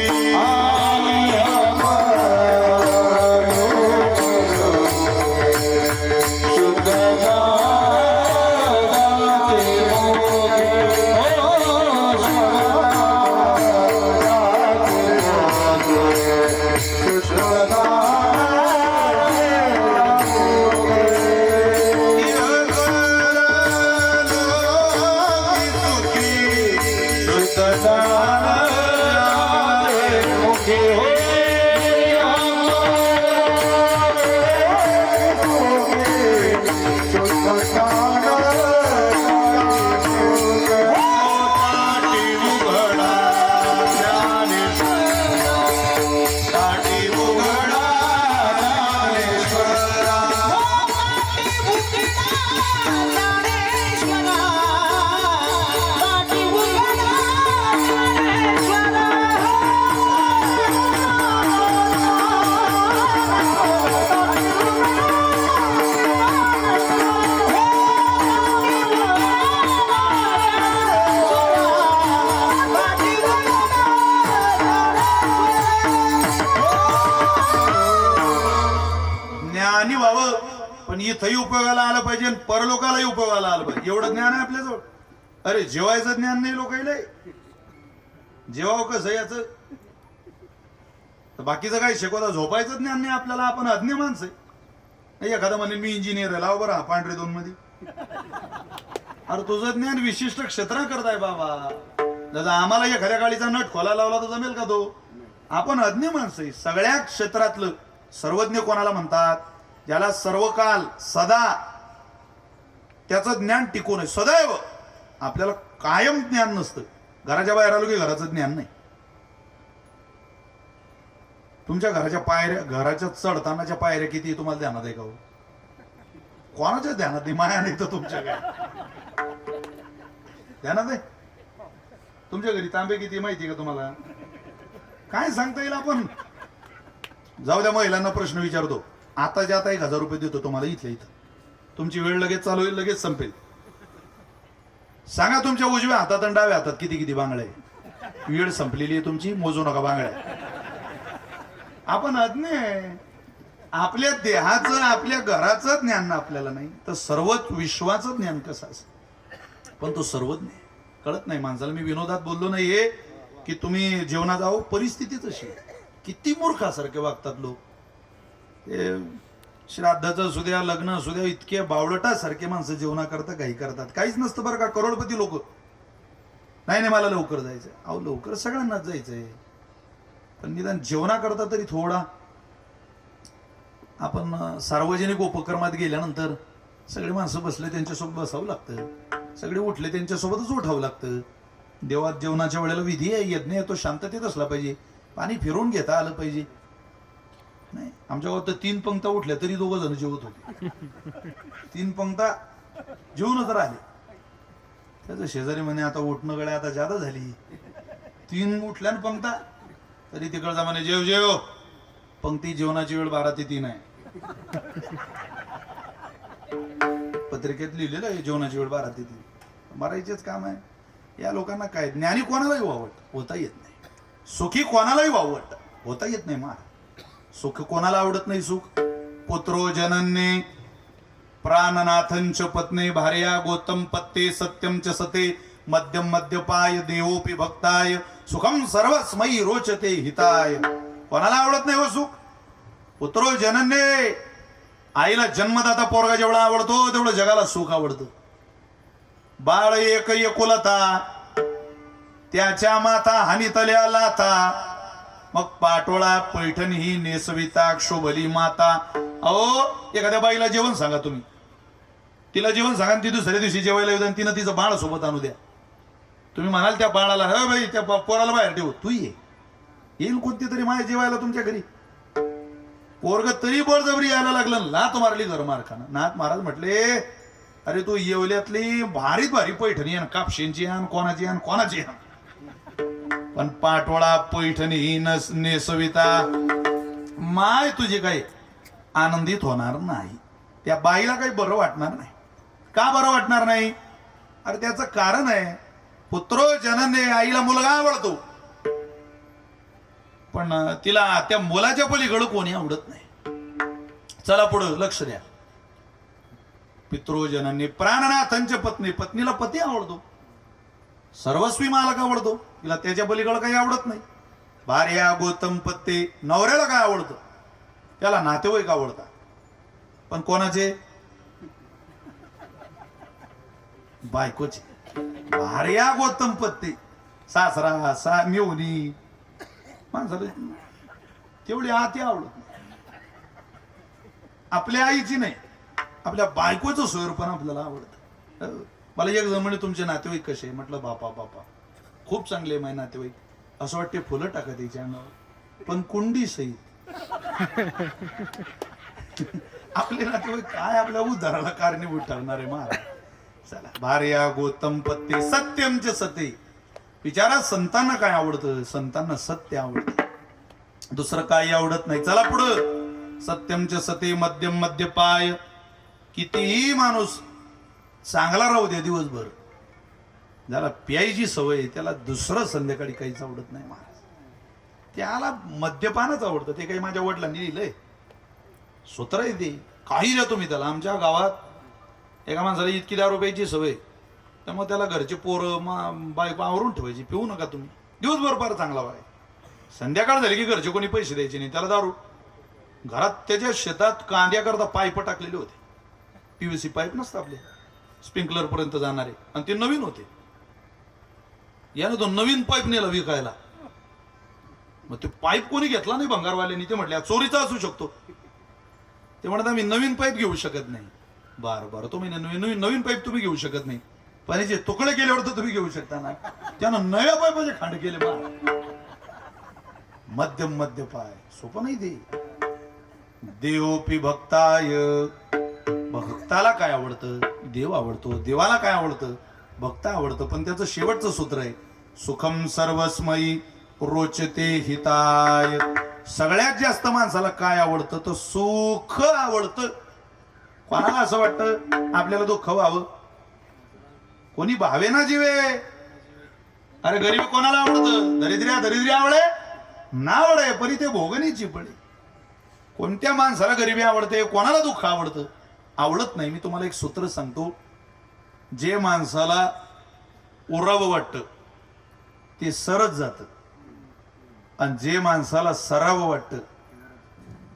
इथंही उपयोगाला आलं पाहिजे आणि परलोकालाही उपयोगाला आलं पाहिजे एवढं ज्ञान आहे आपल्याजवळ. अरे जेवायचं ज्ञान नाही लोकांना. जेवावं कसं याचं बाकीचं काही शिकवता झोपायचं ज्ञान नाही आपल्याला. आपण अज्ञ माणसं आहे. एखादा म्हणे मी इंजिनियर आहे लाव बरं पांढरे 2 मध्ये. अरे तुझं ज्ञान विशिष्ट क्षेत्र करताय बाबा. जसं आम्हाला एखाद्या गाडीचा नट खोला लावला तर जमेल का तो. आपण अज्ञ माणसं आहे. सगळ्या क्षेत्रातलं सर्वज्ञ कोणाला म्हणतात ज्याला सर्व काल सदा त्याचं ज्ञान टिकून आहे. सदैव आपल्याला कायम ज्ञान नसतं. घराच्या बाहेर आलो की घराचं ज्ञान नाही. तुमच्या घराच्या पायऱ्या घराच्या चढतानाच्या पायऱ्या किती तुम्हाला ध्यानात आहे का हो? कोणाच्या ध्यानात नाही. माया नाही तर तुमच्या काय ध्यानात आहे. तुमच्या घरी तांबे किती माहिती का तुम्हाला? काय सांगता येईल. आपण जाऊ द्या महिलांना प्रश्न विचारतो. आता जे आता 1000 रुपये देतो तुम्हाला इथल्या इथं. तुमची वेळ लगेच चालू होईल लगेच संपेल. सांगा तुमच्या उजव्या हातात आणि डाव्या हातात किती किती बांगड्या आहे. वेळ संपलेली आहे तुमची. मोजू नका बांगड्या. आपण अज्ञ आहे. आपल्या देहाचं आपल्या घराचं ज्ञान आपल्याला नाही तर सर्वच विश्वाचं ज्ञान कसं असं. पण तो सर्वज्ञ कळत नाही माणसाला. मी विनोदात बोललो नाहीये की तुम्ही जेवणात जाओ परिस्थितीच अशी. किती मूर्खासारखे वागतात लोक. श्राद्धाचं असू द्या लग्न असू द्या इतके बावळटासारखे माणसं जेवणा करता काही करतात. काहीच नसतं बरं का. करोडपती लोक नाही मला लवकर जायचंय. अहो लवकर सगळ्यांनाच जायचंय पण निदान जेवणा करता तरी थोडा. आपण सार्वजनिक उपक्रमात गेल्यानंतर सगळे माणसं बसले त्यांच्यासोबत बसावं लागतं. सगळे उठले त्यांच्यासोबतच उठावं लागतं. देवात जेवणाच्या वेळेला विधी आहे, यज्ञ आहे, तो शांततेत असला पाहिजे. पाणी फिरवून घेता आलं पाहिजे. नाही, आमच्या गावात तर 3 पंक्ता उठल्या तरी 2 जण जेवत होते. 3 पंक्ता जेवूनच राहिले. त्याचं शेजारी म्हणे आता उठणं गड्या आता जादा झाली. 3 उठल्या न पंक्ता तरी तिकडचा म्हणे जेव जेव. पंक्ती जेवणाची वेळ 12 ते 3 आहे. पत्रिकेत लिहिलेलं आहे जेवणाची वेळ 12 ते 3. मारायचेच काम आहे. या लोकांना काय, ज्ञानी कोणालाही वावट होता येत नाही, सुखी कोणालाही वावट होता येत नाही. सुख कोणाला आवडत नाही. सुख पुत्रो जनन्ये प्राणनाथंच पत्ने भार्या गौतम पत्ते सत्यम च सते मध्यम मध्यपाय देवोपी भक्ताय सुखम सर्वस्मै रोचते हिताय. कोणाला आवडत नाही हो सुख. पुत्रो जनन्ये, आईला जन्मदाता पोरगा जेवढा आवडतो तेवढं जगाला सुख आवडतं. बाळ एक एकुलता त्याच्या माता हानितल्या लाथा मग पाटोळा पैठण ही नेसविता क्षोभली माता. अहो एखाद्या बाईला जेवण सांगा तुम्ही, तिला जेवण सांगा ती दुसऱ्या दिवशी जेवायला येऊ आणि तिनं तिचं बाळ सोबत आणू द्या. तुम्ही म्हणाल त्या बाळाला हे बाई त्या पोराला बाहेर ठेवू, तू येईल कोणती तरी माय जेवायला तुमच्या घरी. पोरग तरी बळजबरी यायला लागलं, लात मारली घर मारखाना. नाथ महाराज म्हटले अरे तू येवल्यातली भारीत भारी पैठणी आण, कापशेंची आण, कोणाची आण, कोणाची आण, पण पाटोळा पैठणी ही नेसविता माय तुझी काही आनंदित होणार नाही. त्या बाईला काही बरं वाटणार नाही. का बरं वाटणार नाही? अरे त्याचं कारण आहे, पुत्रो जनने, आईला मुलगा आवडतो पण तिला त्या मुलाच्या पलीकडं कोणी आवडत नाही. चला पुढं लक्ष द्या. पितृ जननी प्राणनाथंच पत्नी, पत्नीला पती आवडतो, सर्वस्वी मालक आवडतो, तिला त्याच्या पलीकडं काही आवडत नाही. भार्या गौतम पत्ते, नवऱ्याला काय आवडतं? त्याला नातेवाईक आवडतात, पण कोणाचे? बायकोचे. भार्या गौतम पत्ते, सासरा मेवणी, माणसाला तेवढी आती आवडत नाही. आपल्या आईची नाही, आपल्या बायकोचं सोयर पण आपल्याला आवडतं. मला एक जण म्हणे तुमचे नातेवाईक कसे? म्हटलं बापा खूप चांगले माझे नातेवाईक. असं वाटते फुलं टाका त्याच्या अंगावर, पण कुंडी सहित. आपले नातेवाईक काय आपल्या उद्धाराला कारणीभूत ठरणार आहे महाराज. चला, भार्या गौतम पत्ते सत्यमचे सते. विचारा संतांना काय आवडतं? संतांना सत्य आवडतं, दुसरं काही आवडत नाही. चला पुढं. सत्यमचे सते मध्यम मध्यपाय. कितीही माणूस चांगला राहू दे दिवसभर, ज्याला प्यायची सवय त्याला दुसरं संध्याकाळी काहीच आवडत नाही महाराज. त्याला मद्यपानच आवडतं. ते काही माझ्या वडिलांनी लिहिलंय, सूत्र आहे ते. काही द्या तुम्ही त्याला. आमच्या गावात एका माणसाला इतकी दारू प्यायची सवय, त्यामुळे त्याला घरचे पोरं बायको आवरून ठेवायची, पिऊ नका तुम्ही. दिवसभर फार चांगला वाय, संध्याकाळ झाली की घरचे कोणी पैसे द्यायचे नाही त्याला दारू. घरात त्याच्या शेतात कांद्याकरता पाईप टाकलेले होते, PVC पाईप नसतं आपले स्प्रिंकलर पर्यंत जाणारे, आणि ते नवीन होते. यानं तो नवीन पाईप नेला विकायला. मग ते पाईप कोणी घेतला नाही भंगारवाल्यांनी. ते म्हटले चोरीचा असू शकतो. ते म्हणत आम्ही नवीन पाईप घेऊ शकत नाही. बरं तुम्ही नवीन पाईप तुम्ही घेऊ शकत नाही, पाण्याचे तुकडे केल्यावर तर तुम्ही घेऊ शकता ना. त्यानं नव्या पाईपाचे खांड केले. मध्यम मध्यपाय सोपं नाही ते. देवोपी भक्ताय. भक्ताला काय आवडतं? देव आवडतो. देवाला काय आवडतं? भक्त आवडतं. पण त्याचं शेवटचं सूत्र आहे, सुखम सर्वस्मयी रोचते हिताय. सगळ्यात जास्त माणसाला काय आवडतं? तर सुख आवडतं. कोणाला असं वाटतं आपल्याला दुःख व्हावं? कोणी भावे ना जीवे. अरे गरीब कोणाला आवडतं? दरिद्री आवडे ना आवडे, परी ते भोगणीची पडे. कोणत्या माणसाला गरिबी आवडते? कोणाला दुःख आवडतं? आवडत नाही. मी तुम्हाला एक सूत्र सांगतो, जे माणसाला उरावं वाटतं ते सरच जातं, आणि जे माणसाला सरावं वाटतं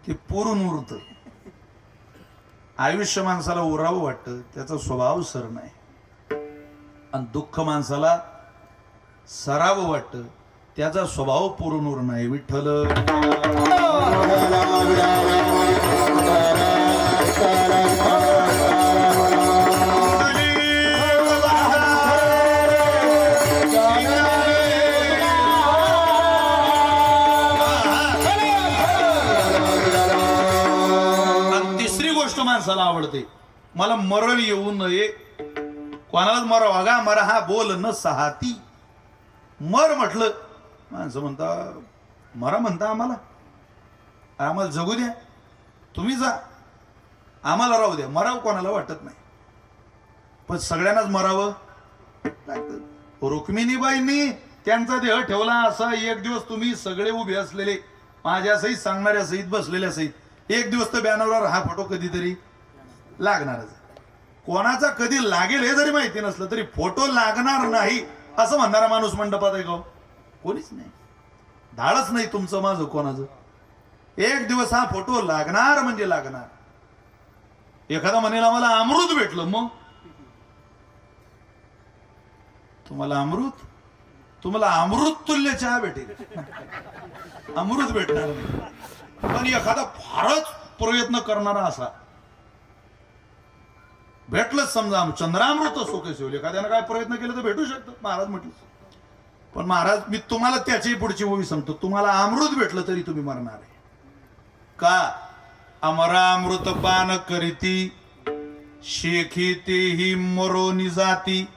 ते पुरून उरतं. आयुष्य माणसाला उरावं वाटतं, त्याचा स्वभाव सर नाही. आणि दुःख माणसाला सरावं वाटतं, त्याचा स्वभाव पुरून उर नाही. विठ्ठल माणसाला आवडते. मला मरण येऊ नये, कोणालाच मरा वागा मरा हा बोल न सहाती. मर म्हटलं माणसं म्हणता मरा म्हणता आम्हाला जगू द्या, तुम्ही जा, आम्हाला राहू द्या. मरावं कोणाला वाटत नाही, पण सगळ्यांनाच मरावं लागतं. रुक्मिणीबाईंनी त्यांचा देह ठेवला असा एक दिवस तुम्ही सगळे उभे असलेले माझ्या सहित सांगणाऱ्या सहित बसलेल्या सहित एक दिवस तर बॅनरवर हा फोटो कधीतरी लागणारच. कोणाचा कधी लागेल हे जरी माहिती नसलं तरी फोटो लागणार नाही असं म्हणणारा माणूस मंडपात आहे का? कोणीच नाही. धाडच नाही तुमचं माझं कोणाचं. एक दिवस हा फोटो लागणार म्हणजे लागणार. एखादा म्हणेल आम्हाला अमृत भेटलं, मग तुम्हाला अमृत तुल्य चहा भेटेल, अमृत भेटणार नाही. पण एखादा फारच प्रयत्न करणारा असा भेटलंच, समजा चंद्रामृत असो कसे होईल, एखाद्यानं काय प्रयत्न केलं तर भेटू शकतं महाराज म्हटलं. पण महाराज मी तुम्हाला त्याची पुढची ओवी सांगतो, तुम्हाला अमृत भेटलं तरी तुम्ही मरणार आहे. का? अमरामृत पान करीती शेखी तेही मरोनी जाती.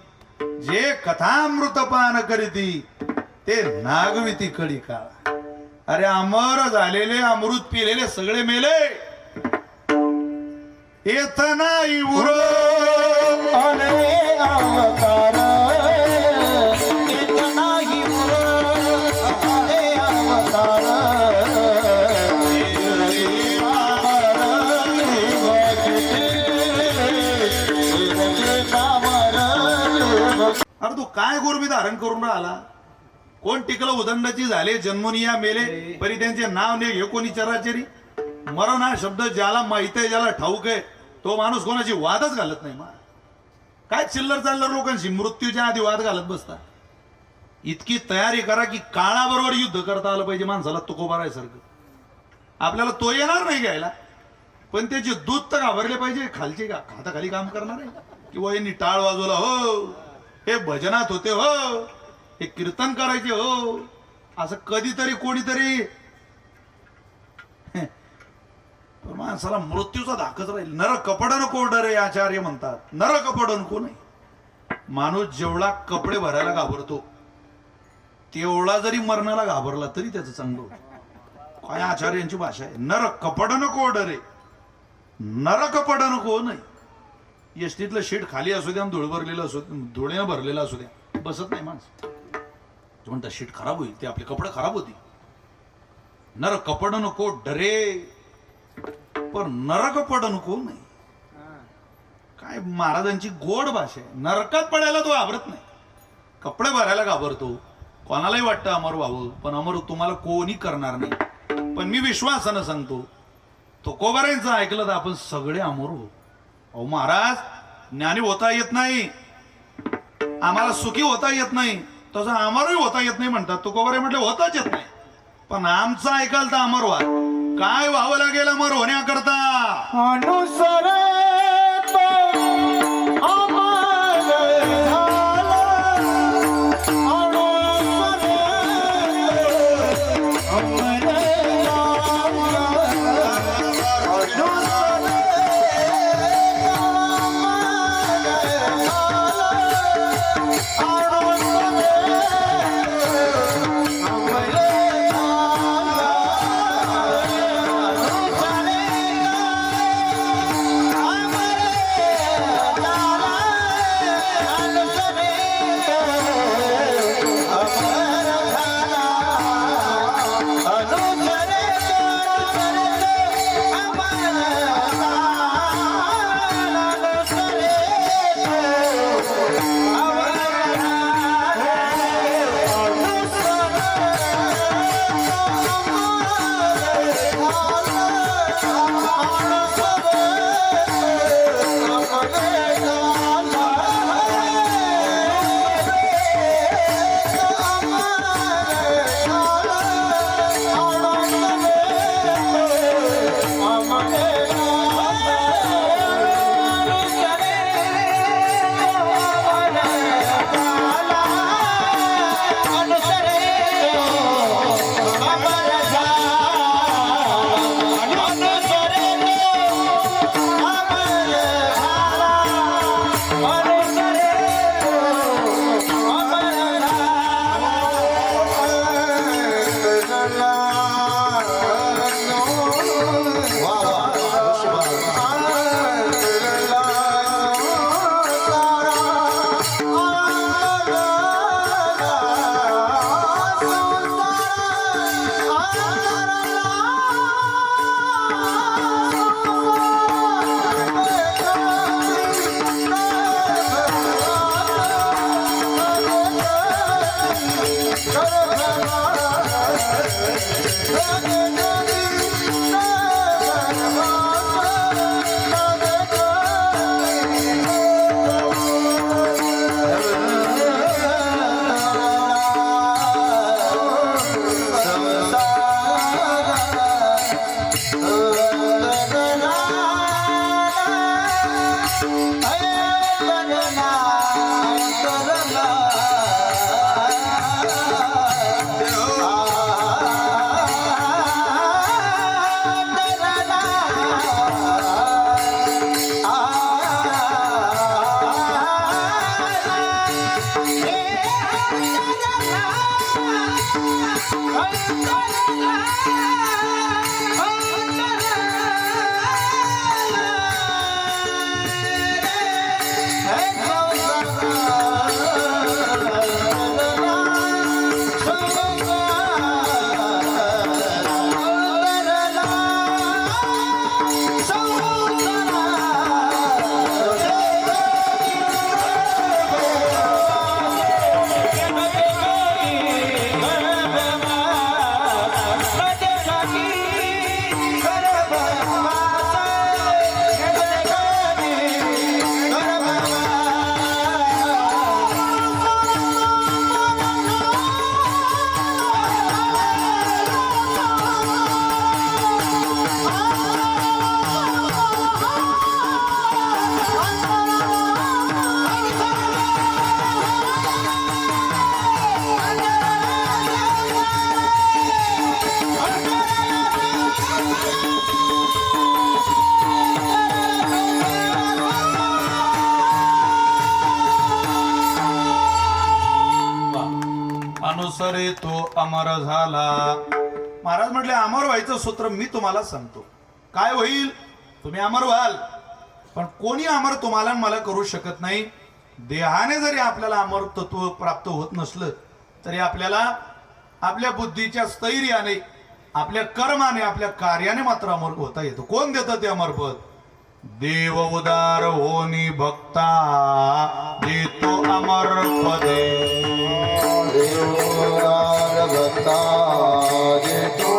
जे कथामृत पान करीती ते नागविती कडी काळ. अरे अमर झालेले अमृत पिलेले सगळे मेले. येत नाही उर अवतार येत नाही अवतार अरे तू काय गुरबी धारण करून राहिला? कोण टिकलं उदंडाची झाले जन्मोनिया मेले परी त्यांचे नाव ने हे कोणी चराचरी. मरण हा शब्द ज्याला माहित आहे ज्याला ठाऊक आहे तो माणूस कोणाची वादच घालत नाही. काय चिल्लर चाललर लोकांशी मृत्यूच्या आधी वाद घालत बसता. इतकी तयारी करा की काळाबरोबर युद्ध करता आलं पाहिजे माणसाला तुकोबारायसारखं. आपल्याला तो येणार नाही घ्यायला, पण त्याचे दूध तर घाबरले पाहिजे. खालचे का हाताखाली काम करणार आहे किंवा यांनी टाळ वाजवला हो, हे भजनात होते हो, हे कीर्तन करायचे हो, असं कधीतरी कोणीतरी. माणसाला मृत्यूचा धाकच राहील. नर कपडन को डरे आचार्य म्हणतात. नर कपडन को नाही. माणूस जेवढा कपडे भरायला घाबरतो तेवढा जरी मरणाला घाबरला तरी त्याचं चांगलं होतं. काय आचार्यांची भाषा आहे. नर कपडन को डरे, नर कपडन को नाही. एसटीतलं शीट खाली असू द्या, धूळ भरलेलं असू द्या, धुळेनं भरलेलं असू द्या, बसत नाही माणसं. म्हणतात शीट खराब होईल, ते आपले कपडे खराब होतील. नर कपडन को डरे पण नरक पड नको नाही. काय महाराजांची गोड भाषा आहे. नरकात पडायला तो घाबरत नाही, कपडे भरायला घाबरतो. कोणालाही वाटतं अमर व्हावं, पण अमर तुम्हाला कोणी करणार नाही. पण मी विश्वासानं सांगतो, तुकोबारांचं ऐकलं तर आपण सगळे अमर हो. अहो महाराज, ज्ञानी होता येत नाही, आम्हाला सुखी होता येत नाही, तसं अमरही होता येत नाही म्हणतात. तुकोबारे म्हटले होताच येत नाही, पण आमचं ऐकाल तर अमर व्हा. काय व्हावं लागेल अमर होण्याकरता? अनुसर अनुसरे तो अमर झाला. महाराज म्हटले अमर व्हायचं सूत्र मी तुम्हाला सांगतो. काय होईल? तुम्ही अमर व्हाल, पण कोणी अमर तुम्हाला आणि मला करू शकत नाही. देहाने जरी आपल्याला अमर तत्व प्राप्त होत नसलं तरी आपल्याला आपल्या बुद्धीच्या स्थैर्याने, आपल्या कर्माने, आपल्या कार्याने मात्र अमर होता येतो. कोण देतं ते अमरपद? देव उदार होनी भक्ता देतो अमर पदे. देवदार भक्ता देतो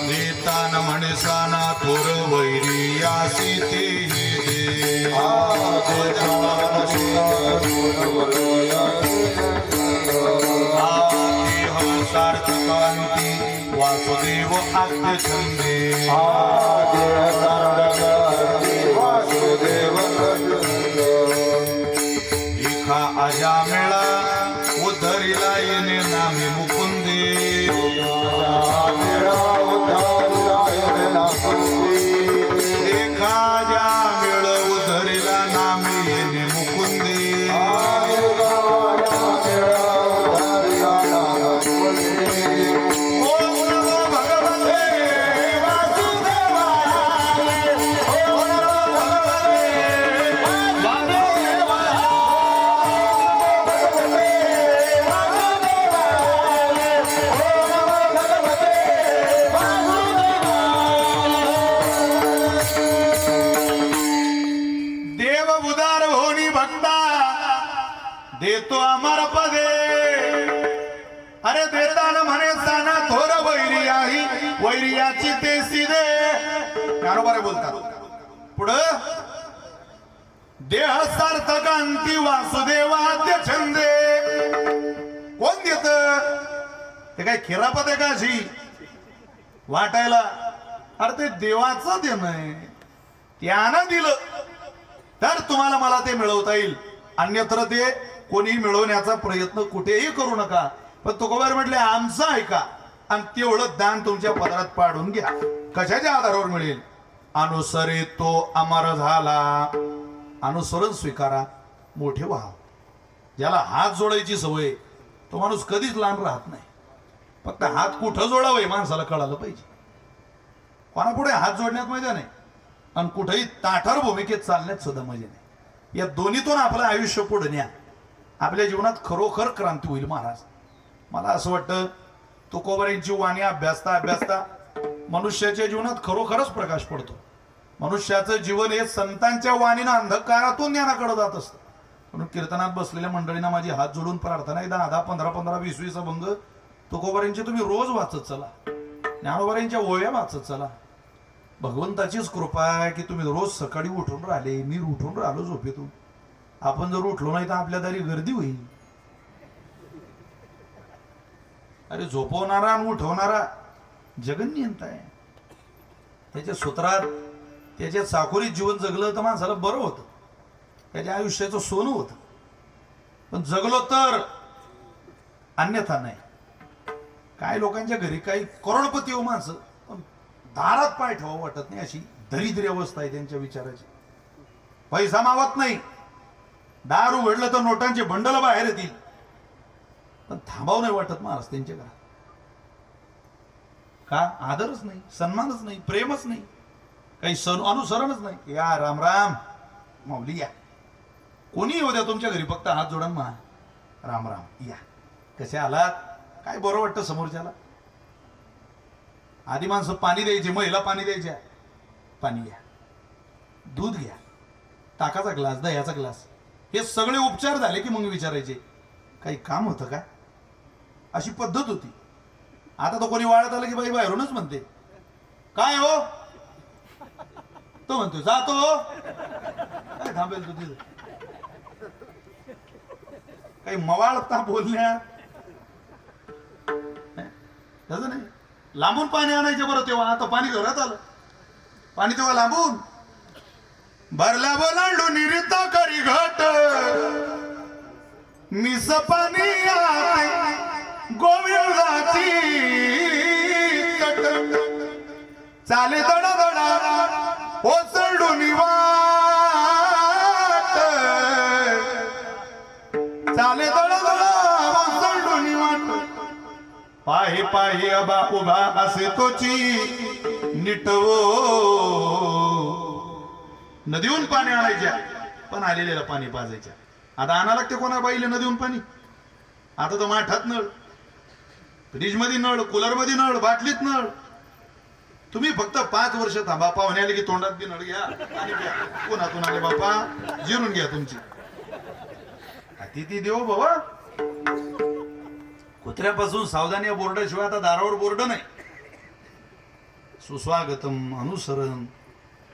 देतान म्हणसाना थोर वैरियासी तेही दे. देह सार्थकांती वासुदेव आद्य छंदे. वासुदेव एका आजा मेळा उद्धरिला येणे नामी मुकुंदे. एका आजा मेळ उद्धरिला नामी येणे मुकुंदे. देतो अमर पदे. अरे देताना म्हणे साना थोर वैरियाही वैरियाची ते सिदे. बरोबर बोलतात. पुढं देह सार्थकांती वासुदेवाद्य छंदे. कोण देत? ते काय खिरापत आहे का अशी वाटायला? अरे ते देवाचं देणं आहे. त्यानं दिलं तर तुम्हाला मला ते मिळवता येईल, अन्यत्र ते कोणी मिळवण्याचा प्रयत्न कुठेही करू नका. पण तुकोबार म्हटले आमचं ऐका आणि तेवढं दान तुमच्या पदरात पाडून घ्या. कशाच्या आधारावर मिळेल? अनुसरे तो अमर झाला. अनुसरण स्वीकारा, मोठे व्हा. ज्याला हात जोडायची सवय तो माणूस कधीच लहान राहत नाही. फक्त हात कुठं जोडावं माणसाला कळालं पाहिजे. कोणापुढे हात जोडण्यात मजा नाही आणि कुठेही ताठर भूमिकेत चालण्यात सुद्धा मजा नाही. या दोन्हीतून आपलं आयुष्य पुढे न्या. आपल्या जीवनात खरोखर क्रांती होईल. महाराज मला असं वाटतं तुकोबारांची वाणी अभ्यासता अभ्यासता मनुष्याच्या जीवनात खरोखरच प्रकाश पडतो. मनुष्याचं जीवन हे संतांच्या वाणीनं अंधकारातून ज्ञानाकडे जात असतं. म्हणून कीर्तनात बसलेल्या मंडळींना माझी हात जोडून प्रार्थना आहे, 10, 15, 20 अभंग तुकोबारांचे तुम्ही रोज वाचत चला. ज्ञानोबारांच्या ओव्या वाचत चला. भगवंताचीच कृपा आहे की तुम्ही रोज सकाळी उठून राहिले. मी उठून राहिलो झोपेतून. आपण जर उठलो नाही तर आपल्या दारी गर्दी होईल. अरे झोपवणारा आणि उठवणारा जगन्यंत आहे. त्याच्या सूत्रात त्याच्या चाकोरीत जीवन जगलं तर माणसाला बरं होतं. त्याच्या आयुष्याचं सोनं होतं. पण जगलो तर अन्यथा नाही. काय लोकांच्या घरी काही करोडपती हो माणसं, पण दारात पाय ठेवावं वाटत नाही अशी दरिद्री अवस्था आहे त्यांच्या विचाराची. पैसा मावत नाही. दार उघडलं तर नोटांचे बंडल बाहेर येतील, पण थांबाव नाही वाटत महाराज त्यांच्या घरात. का आदरच नाही, सन्मानच नाही, प्रेमच नाही, काही अनुसरणच नाही. या राम राम माऊली या, कोणी येऊ द्या तुमच्या घरी, फक्त हात जोडून म्हणा राम राम या, कसे आलात, काय बरं वाटतं समोरच्याला. आधी माणसं पाणी द्यायची, महिला पाणी द्यायच्या, पाणी घ्या, दूध घ्या, ताकाचा ग्लास, दह्याचा ग्लास, हे सगळे उपचार झाले की मग विचारायचे काही काम होतं का. अशी पद्धत होती. आता तो कोणी वाढत आलं की बाई बाहेरूनच म्हणते काय हो, तो म्हणतो जातो हो, काय थांबेल तू तिथं, काही मवाळता बोलण्यात तसं नाही. लांबून पाणी आणायचे बरं तेव्हा, आता पाणी घरात आलं, पाणी तेव्हा लांबून भरल्या बोलांडून निरिता करी घट मिस पाणी गोविंदाची कट चाले दडा दडा ओसंडून वाट, चाले दडा दडा ओसंडून वाट, पाहे पाहे अबा उभा असे तोची निटवो. नदीहून पाणी आणायच्या पण आलेल्याला पाणी पाजायच्या. आता आणा लागते कोणा बाईले नदीहून पाणी. आता तर माठात नळ, फ्रीज मध्ये नळ, कूलर मध्ये नळ, बाटलीत नळ. तुम्ही फक्त 5 वर्ष थांबा, पाहुणे आले की तोंडात बी नळ घ्या आणि घ्या. कोणातून आले बापा, जिरून घ्या तुमची. अतिथी देव बाबा. कुत्र्यापासून सावधानी या बोर्डाशिवाय आता दारावर बोर्ड नाही. सुस्वागतम, अनुसरण,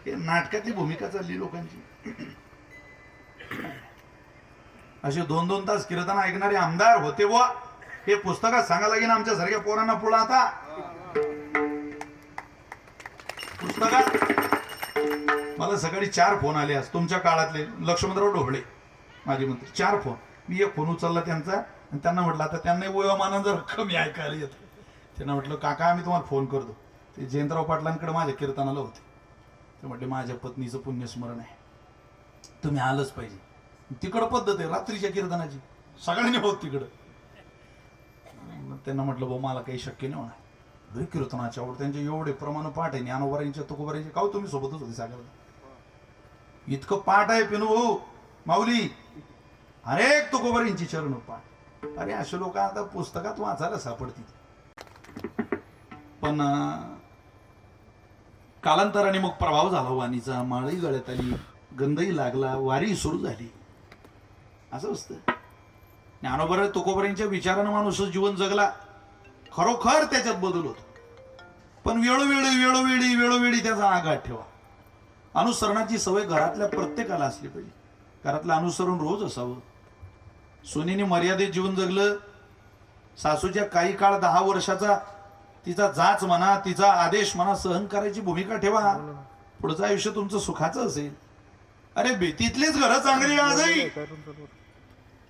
हे नाटकातली भूमिका चालली लोकांची. असे 2-2 तास कीर्तन ऐकणारे आमदार होते बुवा. हे पुस्तकात सांगा लागेल आमच्या सारख्या पोरांना पुढं. आता पुस्तकात मला सकाळी 4 फोन आले आज तुमच्या काळातले. लक्ष्मणराव ढोबळे माझे मंत्री, 4 फोन. मी एक फोन उचलला त्यांचा आणि त्यांना म्हटलं, आता त्यांना वयोमानानं जर कमी ऐकायला येतं. त्यांना म्हटलं काका आम्ही तुम्हाला फोन करतो. ते जयंतराव पाटलांकडे माझ्या कीर्तनाला होते. ते म्हटले माझ्या पत्नीचं पुण्यस्मरण आहे, तुम्ही आलंच पाहिजे. तिकडं पद्धत आहे रात्रीच्या कीर्तनाची, सगळ्यांनी होत तिकडं. त्यांना म्हटलं भाऊ मला काही शक्य नाही होणार. कीर्तनाच्या आवड त्यांचे एवढे प्रमाण पाठ आहे, ज्ञानोबारांच्या तुकोबारांचे. का तुम्ही सोबतच होते सागर, इतकं पाठ आहे पिनू भाऊ माऊली, अनेक तुकोबारांची चरण पाठ. अरे असे लोक आता पुस्तकात वाचायला सापडतील. पण कालांतराने मग प्रभाव झाला वाणीचा, माळही गळ्यात आली, गंधही लागला, वारी सुरू झाली. असं असतं. ज्ञानोबा तुकोबारांच्या विचारानं माणूसच जीवन जगला, खरोखर त्याच्यात बदल होतो. पण वेळोवेळी त्याचा आघात ठेवा. अनुसरणाची सवय घरातल्या प्रत्येकाला असली पाहिजे. घरातलं अनुसरण रोज असावं. सोनीने मर्यादित जीवन जगलं. सासूच्या काही काळ 10 वर्षाचा तिचा जाच म्हणा, तिचा आदेश म्हणा सहन करायची भूमिका ठेवा. पुढचं आयुष्य तुमचं सुखाचं असेल. अरे बेतीतलीच घरं चांगली आजही.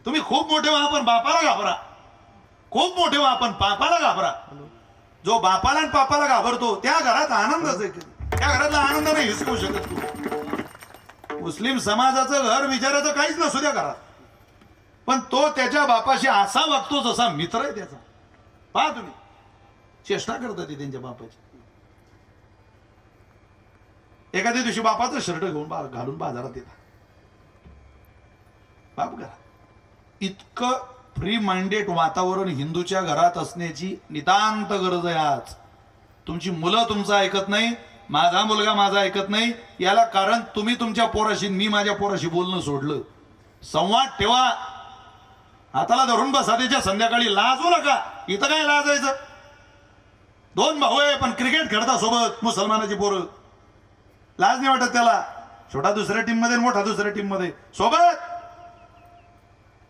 तुम्ही खूप मोठे व्हा पण बापाला घाबरा, खूप मोठे व्हा पण बापाला घाबरा. जो बापाला आणि पापाला घाबरतो त्या घरात आनंदच आहे. त्या घरातला आनंद नाही हिसकू शकत तू. मुस्लिम समाजाचं घर विचारायचं काहीच नसू द्या घरात, पण तो त्याच्या बापाशी असा वागतो जसा मित्र आहे त्याचा. पहा तुम्ही, चेष्टा करतात ते त्यांच्या बापाची. एखाद्या दिवशी बापाचं शर्ट घेऊन घालून बाजारात येतात. बाप घरात. इतकं फ्री माइंडेड वातावरण हिंदूच्या घरात असण्याची नितांत गरज आहे आज. तुमची मुलं तुमचं ऐकत नाही, माझा मुलगा माझा ऐकत नाही. याला कारण तुम्ही तुमच्या पोराशी, मी माझ्या पोराशी बोलणं सोडलं. संवाद ठेवा. हाताला धरून बसा त्याच्या. संध्याकाळी लाजू नका. इथं काय लाजायचं? 2 भाऊ आहे पण क्रिकेट खेळता सोबत मुसलमानाची पोरं. लाज नाही वाटत त्याला? छोटा दुसऱ्या टीम मध्ये, मोठा दुसऱ्या टीम मध्ये सोबत.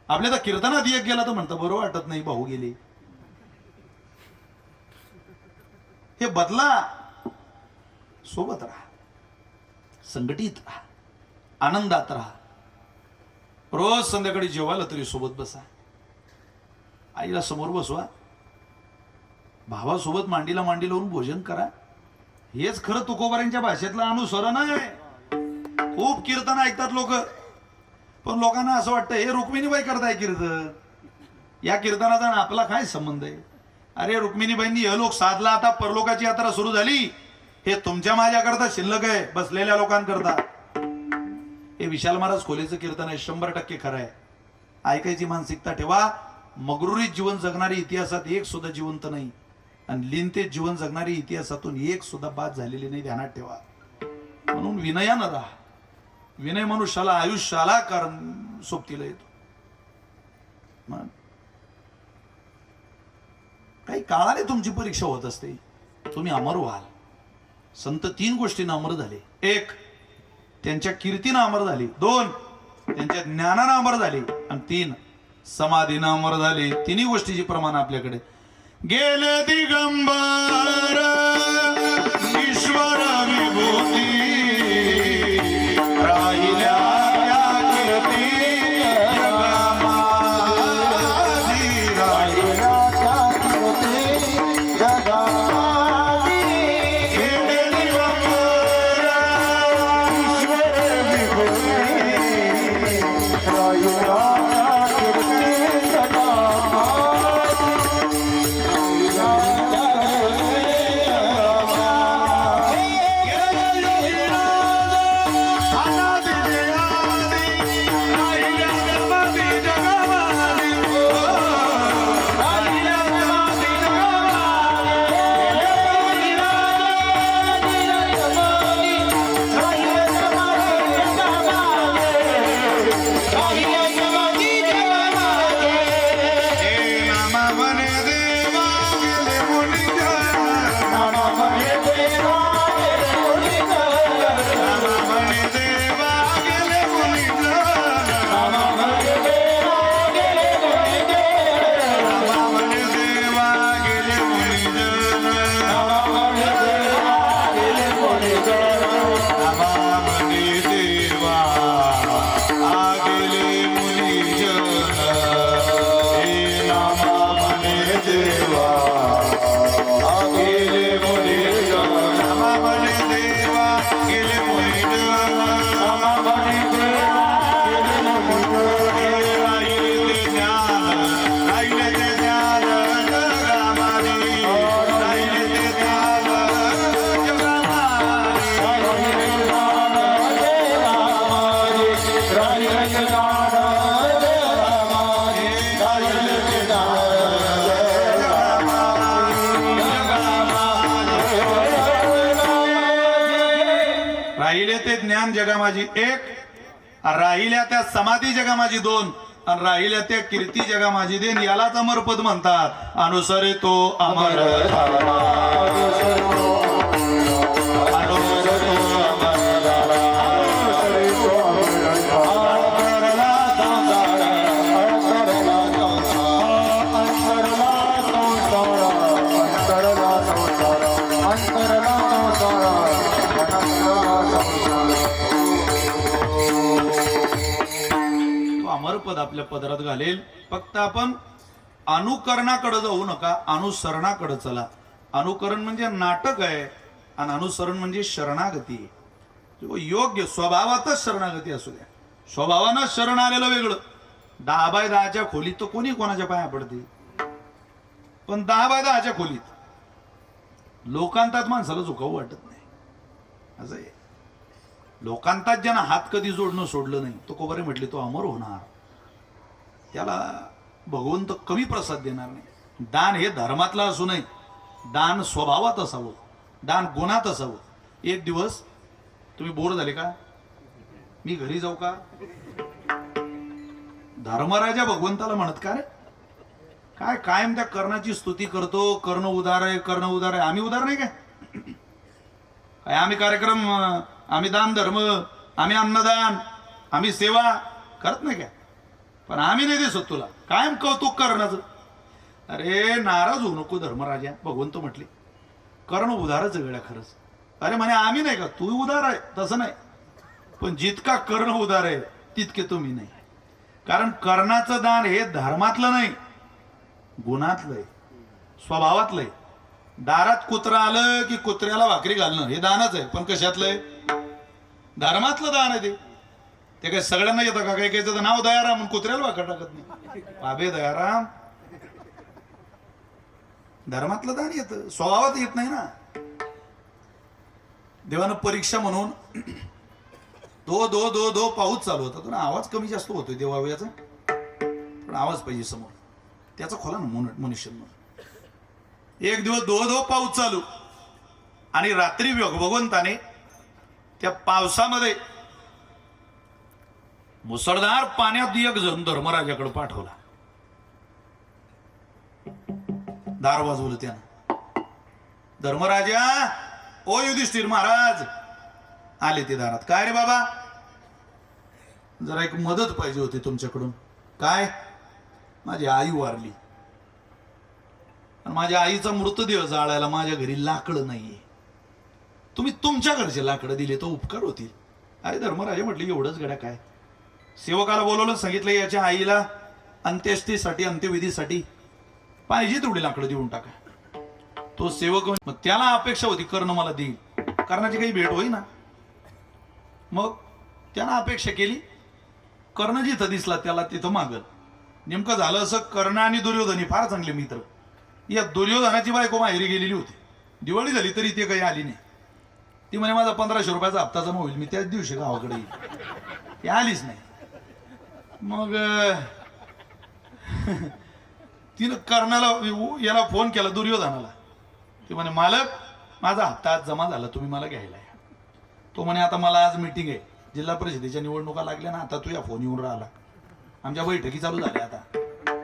आपल्या तर कीर्तनात एक गेला तर म्हणतं बरं वाटत नाही, भाऊ गेले. हे बदला. सोबत राहा, संघटित राहा, आनंदात राहा. रोज संध्याकाळी जेवायला तरी सोबत बसा. आईला समोर बसवा, भावासोबत मांडीला मांडी लावून भोजन करा. हेच खरं तुकोबारांच्या भाषेतलं अनुसरण आहे. खूप कीर्तन ऐकतात लोक, पण लोकांना असं वाटतं हे रुक्मिणीबाई करताय कीर्तन, या कीर्तनाचा आपला काय संबंध आहे? अरे रुक्मिणीबाईंनी हे लोक साधला, आता परलोकाची यात्रा सुरू झाली, हे तुमच्या माझ्याकरता शिल्लक आहे, बसलेल्या लोकांकरता. हे विशाल महाराज खोलेचं कीर्तन आहे, 100% खरं आहे. ऐकायची मानसिकता ठेवा. मगरुरीत जीवन जगणारी इतिहासात एक सुद्धा जिवंत नाही, आणि लिनतेत जीवन जगणारी इतिहासातून एक सुद्धा बाद झालेली नाही, ध्यानात ठेवा. म्हणून विनयानं राहा. विनय मनुष्याला आयुष्याला कारण सोबतीला येतो. काही काळाने तुमची परीक्षा होत असते, तुम्ही अमर व्हाल. संत 3 गोष्टीनं अमर झाले. 1 त्यांच्या कीर्तीनं अमर झाली, 2 त्यांच्या ज्ञानानं अमर झाली, आणि 3 समाधीनं अमर झाली. 3 गोष्टीची प्रमाण आपल्याकडे. गेले दिगंबर ईश्वर विभूती, राहिल्या त्या कीर्ती जगामाधी, राहिल्या त्या कीर्ती जगामाधी. गेले दिगंबर ईश्वर विभूती, राहिल्या राहिले ते ज्ञान जगा माझी 1, राहिल्या त्या समाधी जगा माझी 2, आणि राहिल्या त्या कीर्ती जगा माझी 3. यालाच अमरपद म्हणतात. अनुसरे तो अमर अमरपद आपल्या पदरात घालेल. फक्त आपण अनुकरणाकडे जाऊ नका, अनुसरणाकडे चला. अनुकरण म्हणजे नाटक आहे, आणि अनुसरण म्हणजे शरणागती आहे. योग्य स्वभावातच शरणागती असू द्या. स्वभावानं शरण आलेलं वेगळं. 10 बाय 10च्या खोलीत तर कोणी कोणाच्या पाया पडते, पण 10 बाय 10च्या खोलीत लोकांतात माणसाला झुकावं वाटत नाही. असं आहे. लोकांतात ज्यानं हात कधी जोडणं सोडलं नाही, तो कोबरे म्हटले तो अमर होणार. त्याला भगवंत कमी प्रसाद देणार नाही. दान हे धर्मातलं असू नये, दान स्वभावात असावं, दान गुणात असावं. एक दिवस तुम्ही बोर झाले का, मी घरी जाऊ का, धर्मराजा भगवंताला म्हणत का रे, काय कायम त्या कर्णाची स्तुती करतो, कर्ण उदार आहे, कर्ण उदार आहे. आम्ही उदार नाही काय? काय आम्ही कार्यक्रम, आम्ही दान धर्म, आम्ही अन्नदान, आम्ही सेवा करत नाही काय? पण आम्ही नाही दिसत तुला कायम कौतुक करण्याचं. अरे नाराज होऊ नको धर्मराजा, भगवंत म्हटले कर्ण उदारच वेळा खरंच. अरे म्हणे आम्ही नाही का, तू उदार आहे तसं नाही, पण जितका कर्ण उदार आहे तितके तुम्ही नाही. कारण कर्णाचं दान हे धर्मातलं नाही, गुणातलं आहे, स्वभावातलं आहे. दारात कुत्रा आलं की कुत्र्याला भाकरी घालणं हे दानच आहे, पण कशातलं आहे? धर्मातलं दान आहे ते. ते काय सगळ्यांना येतं का? काही कायचं नाव दयाराम, कुत्र्याला भाकर टाकत नाही. बाबे दयाराम, धर्मातलं दान येतं, स्वभावात येत नाही ना. देवानं परीक्षा म्हणून दो दो दो दो पाऊस चालू होता, तर आवाज कमी जास्त होतोय देवाव्याचा, पण आवाज पाहिजे समोर, त्याचा खोला ना मनुष्य. एक दिवस दो दो पाऊस चालू आणि रात्री भगवंताने त्या पावसामध्ये मुसळधार पाण्यात एक जण धर्मराजाकडे पाठवला. दार वाजवलं त्यानं. धर्मराजा, ओ युधिष्ठिर महाराज आले ते दारात. काय रे बाबा, जरा एक मदत पाहिजे होती तुमच्याकडून. काय? माझी आई वारली आणि माझ्या आईचा मृतदेह जाळायला माझ्या घरी लाकडं नाहीये. तुम्ही तुमच्याकडचे लाकडं दिले तो उपकार होतील. अरे धर्मराजा म्हटले, एवढंच गड्या काय? सेवकाला बोलवलं, सांगितलं याच्या आईला अंत्येष्टीसाठी अंत्यविधीसाठी पाहिजे तेवढी लाकडं देऊन टाका. तो सेवक मग त्याला अपेक्षा होती कर्ण मला देईल, कर्णाची काही भेट होई ना. मग त्यानं अपेक्षा केली, कर्ण जिथं दिसला त्याला तिथं मागल. नेमकं झालं असं, कर्ण आणि दुर्योधनी फार चांगले मित्र. या दुर्योधनाची बायको माहेरी गेलेली होती. दिवाळी झाली तरी ते काही आली नाही. ती म्हणे माझा 1500 रुपयाचा हप्ता जमा होईल, मी त्याच दिवशी गावाकडे येईल. ती आलीच नाही. मग तिनं कर्णाला याला फोन केला, दुर्योधनाला. ते म्हणे मालक, माझा हप्ता आज जमा झाला, तुम्ही मला घ्यायला या. तो म्हणे आता मला आज मीटिंग आहे, जिल्हा परिषदेच्या निवडणुका लागल्या ना, आता तुझ्या फोन येऊन राहिला. आमच्या बैठकी चालू झाल्या आता.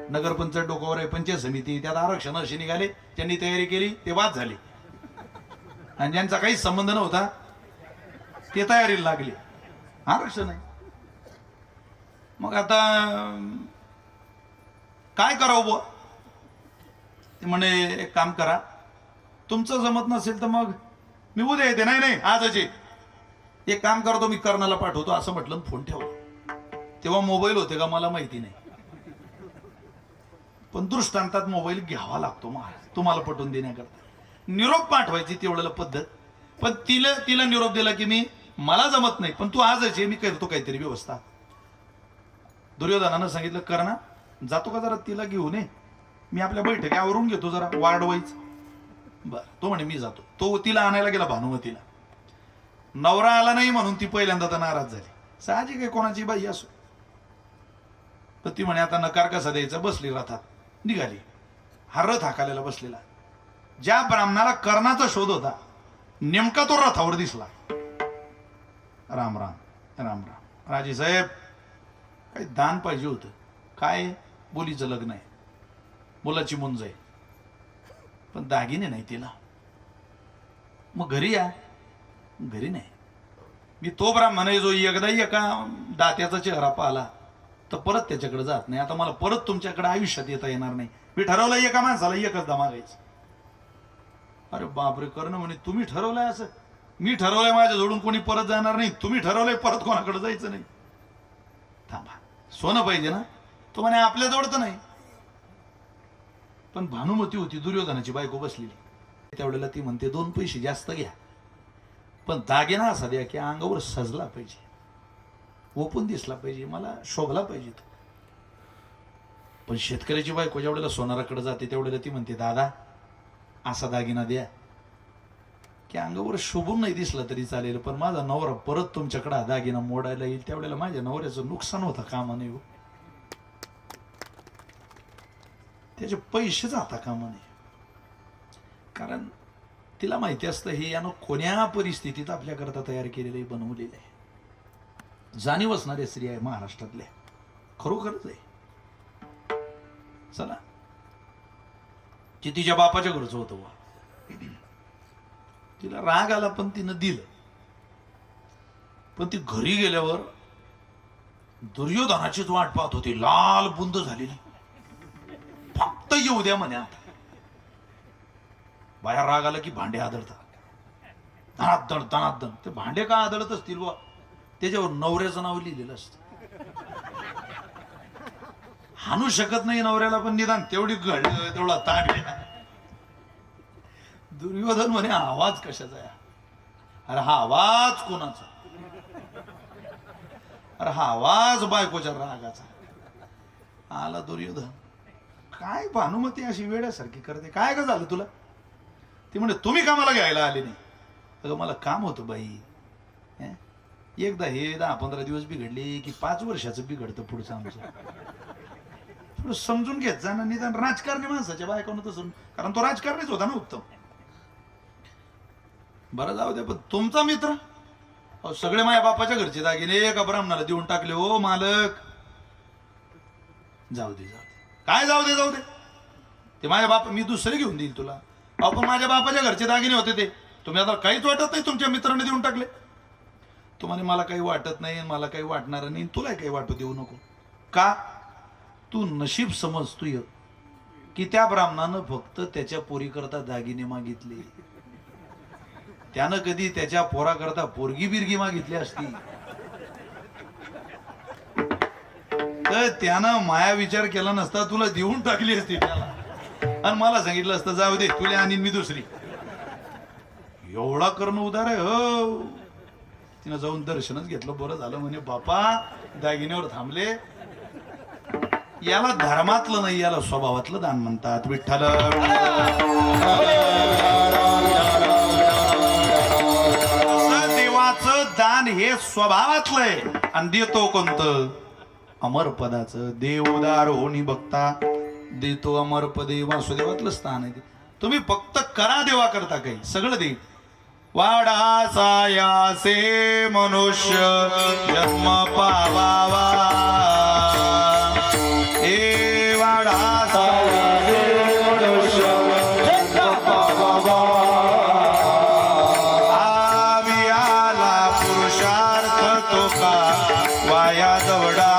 नगरपंचायत डोक्यावर आहे, पंचायत समिती, त्यात आरक्षण अशी निघाले, ज्यांनी तयारी केली ते बाद झाले आणि ज्यांचा काहीच संबंध नव्हता ते तयारीला लागले. आरक्षण आहे. मग आता काय करावं बुवा? ते म्हणे एक काम करा, तुमचं जमत नसेल तर मग मी उद्या येते. नाही नाही आजच ये. एक काम करतो, मी कर्णाला पाठवतो असं म्हटलं, फोन ठेवला. तेव्हा मोबाईल होते का मला माहिती नाही, पण दृष्टांतात मोबाईल घ्यावा लागतो महाराज तुम्हाला पटवून देण्याकरता. निरोप पाठवायची तेवढ्याला पद्धत. पण तिला निरोप दिला की मी मला जमत नाही, पण तू आजच ये, मी करतो काहीतरी व्यवस्था. दुर्योधनानं सांगितलं, कर्णा जातो का जरा तिला घेऊन ये, मी आपल्या बैठकी आवरून घेतो जरा वार्ड वाईज. बर, तो म्हणे मी जातो. तो तिला आणायला गेला भानुमतीला. नवरा आला नाही म्हणून ती पहिल्यांदा तर नाराज झाली. साहजिक आहे, कोणाची बाई असो. तर ती म्हणे आता नकार कसा द्यायचा, बसली रथात निघाली. हा रथ हाकाल्याला बसलेला. ज्या ब्राह्मणाला कर्णाचा शोध होता नेमका तो रथावर दिसला. राम राम राम राम. राजे साहेब, काही दान पाहिजे होतं. काय? बोलीचं लग्न आहे, मुलाची मुंज आहे, पण दागिने नाही तिला. मग घरी या. घरी नाही. मी तो ब्राह्मण आहे जो एकदाही एका दात्याचा चेहरा पाहिला तर परत त्याच्याकडे जात नाही. आता मला परत तुमच्याकडे आयुष्यात येता येणार नाही. मी ठरवलं एका माणसाला एकचदा मागायचं. अरे बापरे, कर्ण म्हणे तुम्ही ठरवलंय असं? मी ठरवलंय माझ्या जोडून कोणी परत जाणार नाही, तुम्ही ठरवलंय परत कोणाकडे जायचं नाही. थांबा, सोनं पाहिजे ना. तो म्हणे आपल्या जवळ तर नाही. पण भानुमती होती दुर्योधनाची बायको बसलेली. त्यावेळेला ती म्हणते 2 पैसे जास्त घ्या, पण दागिना असा द्या की अंगावर सजला पाहिजे, ओपून दिसला पाहिजे, मला शोभला पाहिजे. पण शेतकऱ्याची बायको ज्यावेळेला सोनाराकडे जाते त्यावेळेला ती म्हणते दादा असा दागिना द्या की अंगावर शोभून नाही दिसला तरी चालेल, पण माझा नवरा परत तुमच्याकडे हा दागिना मोडायला येईल, त्यावेळेला माझ्या नवऱ्याचं नुकसान होतं कामा नाही हो. त्याचे पैसे जाता कामा नाही. कारण तिला माहिती असतं हे यानं कोण्या परिस्थितीत आपल्याकरता तयार केलेले बनवलेले आहे. जाणीव असणाऱ्या स्त्री आहे महाराष्ट्रातल्या, खरोखरच आहे. चला, ते तिच्या बापाच्या घरचं होतं वा. तिला राग आला पण तिनं दिलं. पण ती घरी गेल्यावर दुर्योधनाचीच वाट पाहत होती, लाल बुंद झालेली. फक्त येऊ द्या म्हणे. आता बाहेर राग आला की भांडे आदळतात, धनादण धनादण. ते भांडे का आदळत असतील बा, त्याच्यावर नवऱ्याचं नाव लिहिलेलं असतं. हाणू शकत नाही नवऱ्याला, पण निदान तेवढी तेवढा ताट घ्या. दुर्योधन म्हणे आवाज कशाचा आहे? अरे हा आवाज कोणाचा? अरे हा आवाज बायकोच्या रागाचा. आला दुर्योधन, काय भानुमती अशी वेड्यासारखी करते, काय का झालं तुला? ती म्हणजे तुम्ही कामाला घ्यायला आले नाही. अगं मला काम होतं बाई. हं? एकदा हे 10-15 दिवस बिघडले की 5 वर्षाचं बिघडतं पुढचं आमचं. थोडं समजून घेत जा ना, निदान राजकारणी माणसाच्या बायकोनं तसं, कारण तो राजकारणीच होता ना उत्तम. बरं जाऊ दे, पण तुमचा मित्र अहो सगळे माझ्या बापाच्या घरचे दागिने एका ब्राह्मणाला देऊन टाकले. ओ मालक जाऊ दे काय जाऊ दे ते माझ्या बाप, मी दुसरे घेऊन देईल तुला. अहो पण माझ्या बापाच्या घरचे दागिने होते ते. तुम्ही आता काहीच वाटत नाही तुमच्या मित्राने देऊन टाकले. तुम्हाला मला काही वाटत नाही, मला काही वाटणार नाही, तुला काही वाटू देऊ नको. का? तू नशीब समजतोय की त्या ब्राह्मणानं फक्त त्याच्या पोरीकरता दागिने मागितले. त्यानं कधी त्याच्या पोराकरता पोरगी बिरगी मागितली असती तर त्यानं माया विचार केला नसता, तुला देऊन टाकली असती त्याला, आणि मला सांगितलं असतं जाऊ दे तुला आणि मी दुसरी. एवढा करणं उदार आहे हो. तिनं जाऊन दर्शनच घेतलं, बरं झालं म्हणे बापा दागिन्यावर थांबले. याला धर्मातलं नाही, याला स्वभावातलं दान म्हणतात. विठ्ठल देवाचं दान हे स्वभावातलं आहे. आणि देतो कोणतं? अमरपदाचं. देवदार होणी बघता देतो अमरपदे. वासुदेवातलं स्थान आहे. तुम्ही फक्त करा देवा करता काही, सगळं दे. वाडासायासे मनुष्य जन्म पावावा. ए वाडासायासे मनुष्य जन्म पावावा. आवियाला पुरुषार्थ तो का वाया दवडा.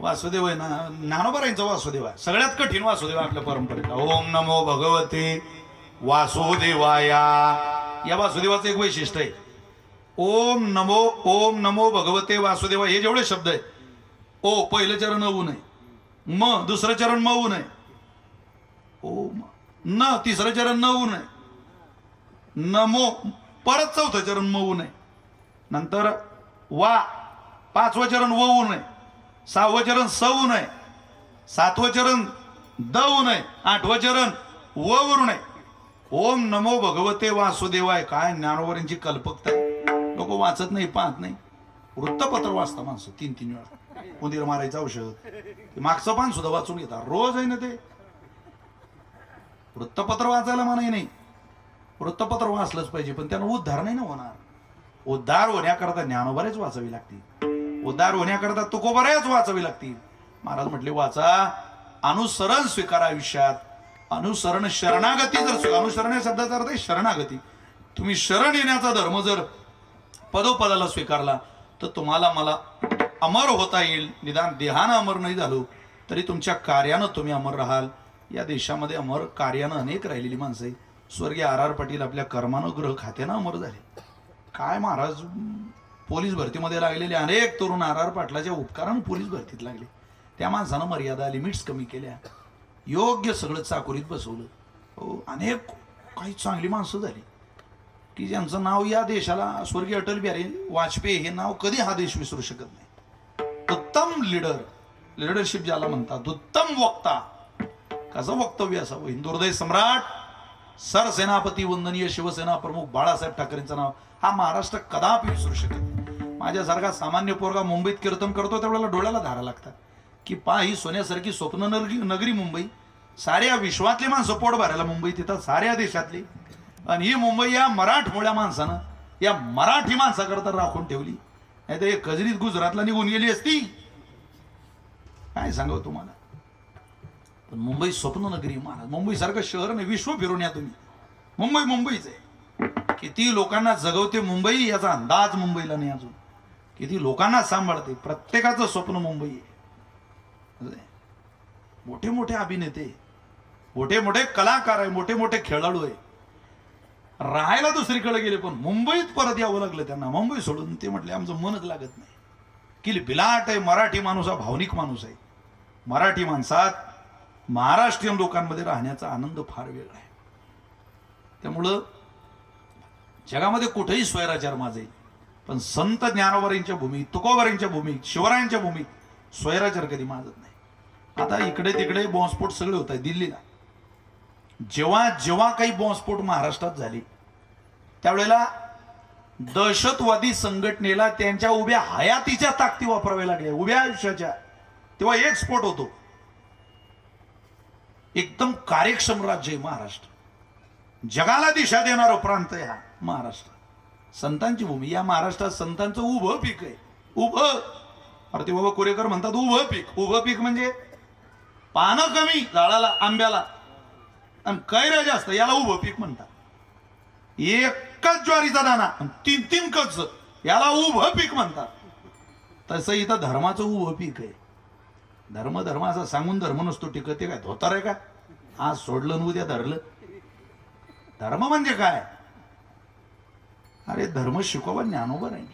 वासुदेव आहे ना, ज्ञानोबारांचा वासुदेव आहे सगळ्यात कठीण वासुदेव आपल्या परंपरेचा. ओम नमो भगवते वासुदेवाया. या वासुदेवाचं एक वैशिष्ट्य आहे. ओम नमो भगवते वासुदेवा. हे जेवढे शब्द आहेत, ओ पहिलं चरण ऊ नये, म दुसरं चरण म ऊ नये, ओम न तिसरं चरण न ऊ नये, नमो परत चौथं चरण म ऊ नये, नंतर वा पाचवं चरण व ऊ नये, 6वं चरण सऊ नये, 7वं चरण दऊ नये, 8वं चरण वरू नये. ओम नमो भगवते वासुदेवाय. काय ज्ञानोबरांची कल्पकता. लोक वाचत नाही, पाहत नाही. वृत्तपत्र वाचता माणसं 3-3 वेळा. उंदीर मारायचं औषध, मागचं पान सुद्धा वाचून घेतात रोज आहे ना ते. वृत्तपत्र वाचायला मनाई नाही, वृत्तपत्र वाचलंच पाहिजे, पण त्यानं उद्धार नाही ना होणार. उद्धार होण्याकरता ज्ञानोबरेच वाचावी लागतील, उद्धार होण्याकरता तुकोबरेच वाचावी लागतील. महाराज म्हटले वाचा, अनुसरण स्वीकार आयुष्यात. अनुसरण शरणागती जर अनुसरण या शब्दाचा अर्थ आहे शरणागती. तुम्ही शरण येण्याचा धर्म जर पदोपदाला स्वीकारला तर तुम्हाला मला अमर होता येईल. निदान देहानं अमर नाही झालो तरी तुमच्या कार्यानं तुम्ही अमर राहाल. या देशामध्ये अमर कार्यानं अनेक राहिलेली माणसं आहे. स्वर्गीय R.R. पाटील आपल्या कर्मानं ग्रह खात्यानं अमर झाले. काय महाराज, पोलीस भरतीमध्ये लागलेले अनेक तरुण R.R. पाटलाच्या उपकारानं पोलीस भरतीत लागले. त्या माणसानं मर्यादा लिमिट्स कमी केल्या, योग्य सगळं चाकोरीत बसवलं. हो, अनेक काही चांगली माणसं झाली की ज्यांचं नाव या देशाला, स्वर्गीय अटल बिहारी वाजपेयी हे नाव कधी हा देश विसरू शकत नाही. उत्तम लीडर, लिडरशिप ज्याला म्हणतात, उत्तम वक्ता. कसं वक्तव्य असावं. हिंदुहृदय सम्राट सरसेनापती वंदनीय शिवसेना प्रमुख बाळासाहेब ठाकरेंचं नाव हा महाराष्ट्र कदापि विसरू शकत नाही. माझ्यासारखा सामान्य पोरगा मुंबईत कीर्तन करतो त्यावेळेला डोळ्याला धारा लागतात की पा ही सोन्यासारखी स्वप्न नगरी मुंबई. साऱ्या विश्वातली माणसं पोट भरायला मुंबईत येतात, साऱ्या देशातली. आणि ही मुंबई या मराठमोळ्या माणसानं, या मराठी माणसाकरता राखून ठेवली. नाही तर कजरीत गुजरातला निघून गेली असती. काय सांगावं तुम्हाला. पण मुंबई स्वप्न नगरी महाराज. मुंबई सारखं शहर नाही, विश्व फिरून या तुम्ही. मुंबई मुंबईच आहे. किती लोकांना जगवते मुंबई याचा अंदाज मुंबईला नाही अजून. किती लोकांना सांभाळते. प्रत्येकाचं स्वप्न मुंबई आहे. मोठे मोठे अभिनेते, मोठे मोठे कलाकार आहे, मोठे मोठे खेळाडू आहे, राहायला दुसरीकडे गेले पण मुंबईत परत यावं लागलं त्यांना. मुंबई सोडून ते म्हटले आमचं मनच लागत नाही. किती बिलाट आहे. मराठी माणूस हा भावनिक माणूस आहे. मराठी माणसात महाराष्ट्रीयन लोकांमध्ये राहण्याचा आनंद फार वेगळा आहे. त्यामुळं जगामध्ये कुठेही स्वैराचार माजेल, पण संत ज्ञानोबांच्या भूमीत, तुकोबारांच्या भूमीत, शिवरायांच्या भूमीत स्वैराचार कधी माजत नाही. आता इकडे तिकडे बॉम्बस्फोट सगळे होत आहे. दिल्लीला जेव्हा जेव्हा काही बॉम्बस्फोट महाराष्ट्रात झाली त्यावेळेला दहशतवादी संघटनेला त्यांच्या उभ्या हयातीच्या ताकदी वापराव्या लागल्या, उभ्या आयुष्याच्या. तेव्हा एक स्फोट होतो. एकदम कार्यक्षम राज्य आहे महाराष्ट्र. जगाला दिशा देणारा प्रांत आहे हा महाराष्ट्र. संतांची भूमी. या महाराष्ट्रात संतांचं उभं पीक आहे. उभं. अरे ते बाबा कोरेकर म्हणतात उभं पीक. उभं पीक म्हणजे पानं कमी झाडाला, आंब्याला, आणि कैऱ्या जास्त, याला उभं पीक म्हणतात. एकच ज्वारीचा दाना आणि 3-3 कच, याला उभं पीक म्हणतात. तसं इथं धर्माचं उभं पीक आहे. धर्म धर्म असा सांगून धर्म नसतो टिकत. ते काय धोतर आहे का? आज सोडलं आणि उद्या धरलं. धर्म म्हणजे काय? अरे धर्म शिकवा ज्ञानोबा आहे.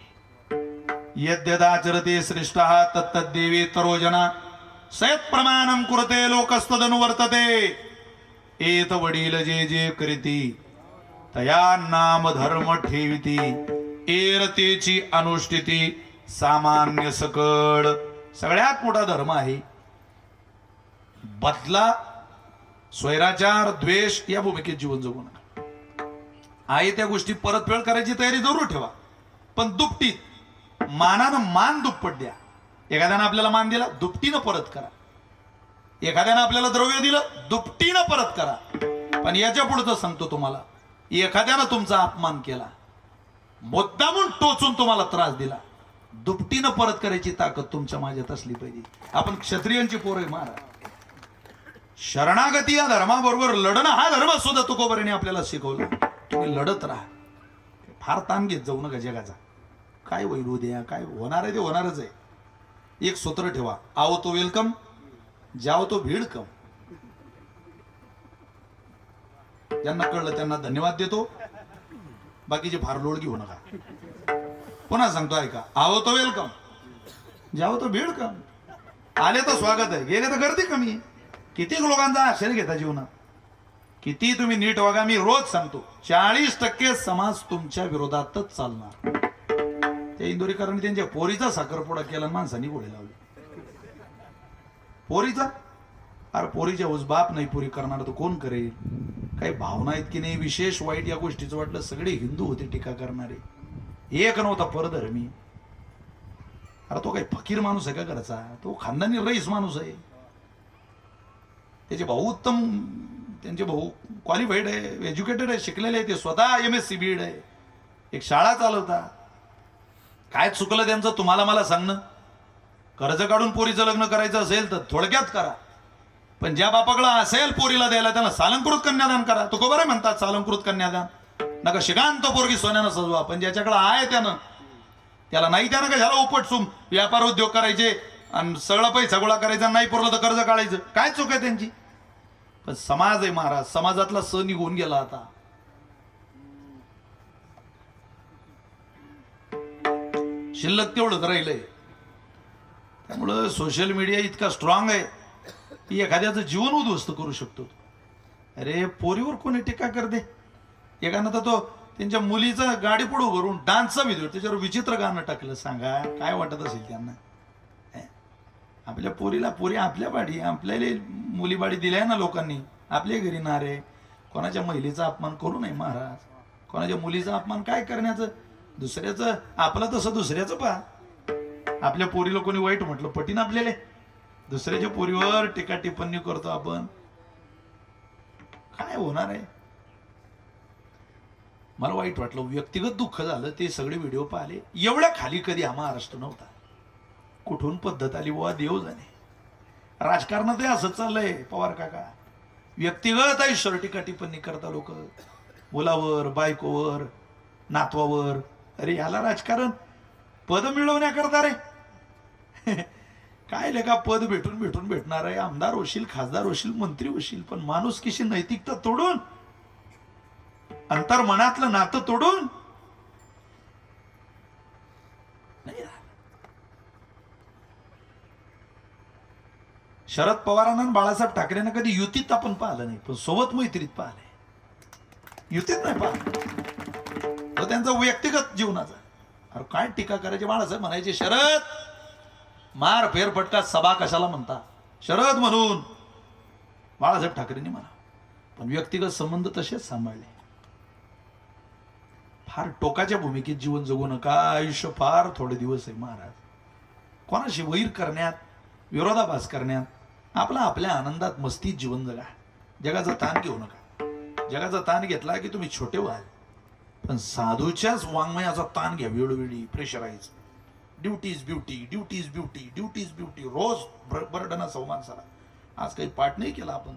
यद्यदाचरते श्रेष्ठ तत्तद्देवी तरोजना सयत प्रमाणम कुरते लोकस्तदनुवर्तते. एत वडील जे जे करीती तया नाम धर्म ठेविती. एरतेची अनुष्ठिती सामान्य सकळ. सगळ्यात मोठा धर्म आहे बदला, स्वैराचार, द्वेष या भूमिकेत जीवन जगू नका. आहे त्या गोष्टी परतफेड करायची तयारी जरूर ठेवा, पण दुपटीत. मानानं मान दुप्पट द्या. एखाद्यानं आपल्याला मान दिला, दुपटीनं परत करा. एखाद्यानं आपल्याला द्रव्य दिलं, दुपटीनं परत करा. पण याच्या पुढचं सांगतो तुम्हाला, एखाद्यानं तुमचा अपमान केला, मुद्दामून टोचून तुम्हाला त्रास दिला, दुपटीनं परत करायची ताकद तुमच्या माझ्यात असली पाहिजे. आपण क्षत्रियांची पोर आहे महाराज. शरणागती या धर्माबरोबर लढणं हा धर्म सुद्धा तुकोबारांनी आपल्याला शिकवला. तुम्ही लढत राहा. फार ताण घेत जाऊ नका जगाचा. काय होईल उद्या, काय होणार आहे ते होणारच आहे. एक सूत्र ठेवा, आओ तो वेलकम, जाओ तो भीड कम. ज्यांना कळलं त्यांना धन्यवाद देतो, बाकीचे फार लोड घेऊ नका. पुन्हा सांगतो ऐका, आओ तो वेलकम, जाओ तो भीड कम. आले तर स्वागत आहे, गेले तर गर्दी कमी आहे. किती लोकांचा आश्रय घेता जीवनात. किती तुम्ही नीट वागा. मी रोज सांगतो 40% समाज तुमच्या विरोधातच चालणार. त्या इंदोरीकरांनी त्यांच्या पोरीचा साखरपुडा केला, माणसांनी गोळे लावले. पोरीचा? अरे पोरीच्या उस बाप नाही पोरी करणार तर कोण करेल? काही भावना आहेत की नाही? विशेष वाईट या गोष्टीचं वाटलं सगळे हिंदू होते टीका करणारे, एक नव्हता परधर्मी. अरे तो काही फकीर माणूस आहे का घरचा? तो खानदानी रईस माणूस आहे. त्याचे भाऊ उत्तम, त्यांचे भाऊ क्वालिफाईड आहे, एज्युकेटेड आहे, शिकलेले आहे. ते स्वतः MSc BEd आहे, एक शाळा चालवता. काय चुकलं त्यांचं तुम्हाला मला सांगणं? कर्ज काढून पोरीचं लग्न करायचं असेल तर थोडक्यात करा, पण ज्या बापाकडे असेल पोरीला द्यायला त्यांना सालंकृत कन्यादान करा. तो बरं म्हणतात सालंकृत कन्यादान. नका शिगांत पोरगी सोन्यानं सजवा, पण ज्याच्याकडे आहे त्यानं, त्याला नाही त्यानं का झाला उपटसूम व्यापार उद्योग करायचे आणि सगळा पैसा गोळा करायचा, नाही पुरलं तर कर्ज काढायचं. काय चूक आहे त्यांची? पण समाज आहे महाराज, समाजातला स निघून गेला. आता शिल्लक तेवढंच राहिलंय. त्यामुळं सोशल मीडिया इतका स्ट्रॉंग आहे की एखाद्याचं जीवन उद्ध्वस्त करू शकतो. अरे पोरीवर कोणी टीका करते? एकानं तर तो त्यांच्या मुलीचा गाडी पुढे भरून डान्सचा व्हिडिओ, त्याच्यावर विचित्र गाणं टाकलं. सांगा काय वाटत असेल त्यांना? आपल्या पोरीला, पोरी आपल्या बाडी, आपल्याला मुली बाडी दिल्या ना लोकांनी. आपल्या घरी नारे. कोणाच्या महिलेचा अपमान करू नये महाराज. कोणाच्या मुलीचा अपमान काय करण्याचं? दुसऱ्याचं आपलं तसं दुसऱ्याचं पहा. आपल्या पोरीला कोणी वाईट म्हटलं पटीन आपल्याला. दुसऱ्याच्या पोरीवर टीका टिप्पणी करतो आपण. काय होणार आहे? मला वाईट वाटलं, व्यक्तिगत दुःख झालं. ते सगळे व्हिडिओ पाहिले. एवढ्या खाली कधी हा महाराष्ट्र नव्हता. कुठून पद्धत आली बुवा देव जाणे. राजकारणात असं चाललंय पवार काका. व्यक्तिगत आयुष्यावर टीकाटिप्पणी करता लोक, मुलावर, बायकोवर, नातवावर. अरे याला राजकारण पद मिळवण्याकरता रे. काय लेका पद भेटून भेटणार आहे. आमदार होशील, खासदार होशील, मंत्री होशील, पण माणुसकीची नैतिकता तोडून, अंतर मनातलं नातं तोडून नाही. शरद पवारांना आणि बाळासाहेब ठाकरेंना कधी युतीत आपण पाहिलं नाही, पण सोबत मैत्रीत पाहिलंय. युतीत नाही पाहिलं तर त्यांचा व्यक्तिगत जीवनाचा. अरे काय टीका करायची. बाळासाहेब म्हणायचे शरद मार फेरफटका सभा कशाला म्हणता, शरद म्हणून बाळासाहेब ठाकरेंनी म्हणा, पण व्यक्तिगत संबंध तसेच सांभाळले. फार टोकाच्या भूमिकेत जीवन जगू नका. आयुष्य फार थोडे दिवस आहे महाराज. कोणाशी वैर करण्यात, विरोधाभास करण्यात, आपल्या आनंदात मस्तीत जीवन जगा. जगाचा ताण घेऊ नका. जगाचा ताण घेतला की तुम्ही छोटे व्हाल, पण साधूच्याच वाङ्मयाचा ताण घ्या. वेळोवेळी pressurize. Duty is beauty, duty is beauty, duty is beauty. रोज बर्डन असं माणसाला. आज काही पाठ नाही केला आपण,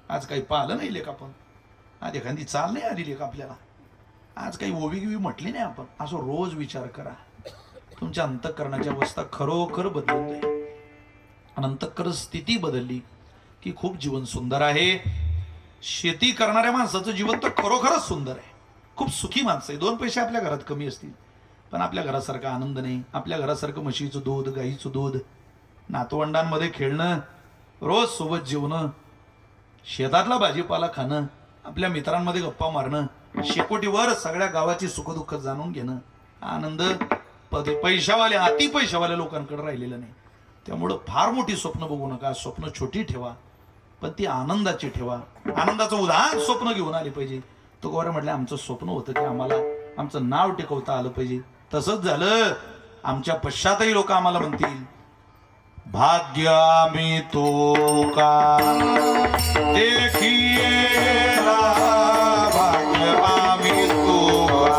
आज काही पाहिलं नाही लेख आपण, आज एखादी चाल नाही आली लेख आपल्याला, आज काही ओवी गिवी म्हटली नाही आपण. असं रोज विचार करा. तुमच्या अंतःकरणाची अवस्था खरोखर बदलून जाईल. आणि अंतःकरण स्थिती बदलली की खूप जीवन सुंदर आहे. शेती करणाऱ्या माणसाचं जीवन तर खरोखरच सुंदर आहे. खूप सुखी माणसं आहे. 2 पैसे आपल्या घरात कमी असतील, पण आपल्या घरासारखा आनंद नाही. आपल्या घरासारखं म्हशीचं दूध, गाईचं दूध, नातवंडांमध्ये खेळणं, रोज सोबत जेवणं, शेतातला भाजीपाला खाणं, आपल्या मित्रांमध्ये गप्पा मारणं, शेकोटीवर सगळ्या गावाची सुखदुःख जाणून घेणं, आनंद पैशावाले, अति पैशावाल्या लोकांकडे राहिलेलं नाही. त्यामुळं फार मोठी स्वप्न बघू नका. स्वप्न छोटी ठेवा, पण ती आनंदाची ठेवा. आनंदाचं उदाहरण स्वप्न घेऊन आले पाहिजे. तो गौरव म्हटलं आमचं स्वप्न होतं की आम्हाला आमचं नाव टिकवता आलं पाहिजे. तसंच झालं. आमच्या पश्चातही लोक आम्हाला म्हणतील भाग्य आम्ही तो का देखिएला, भाग्य आम्ही तो का.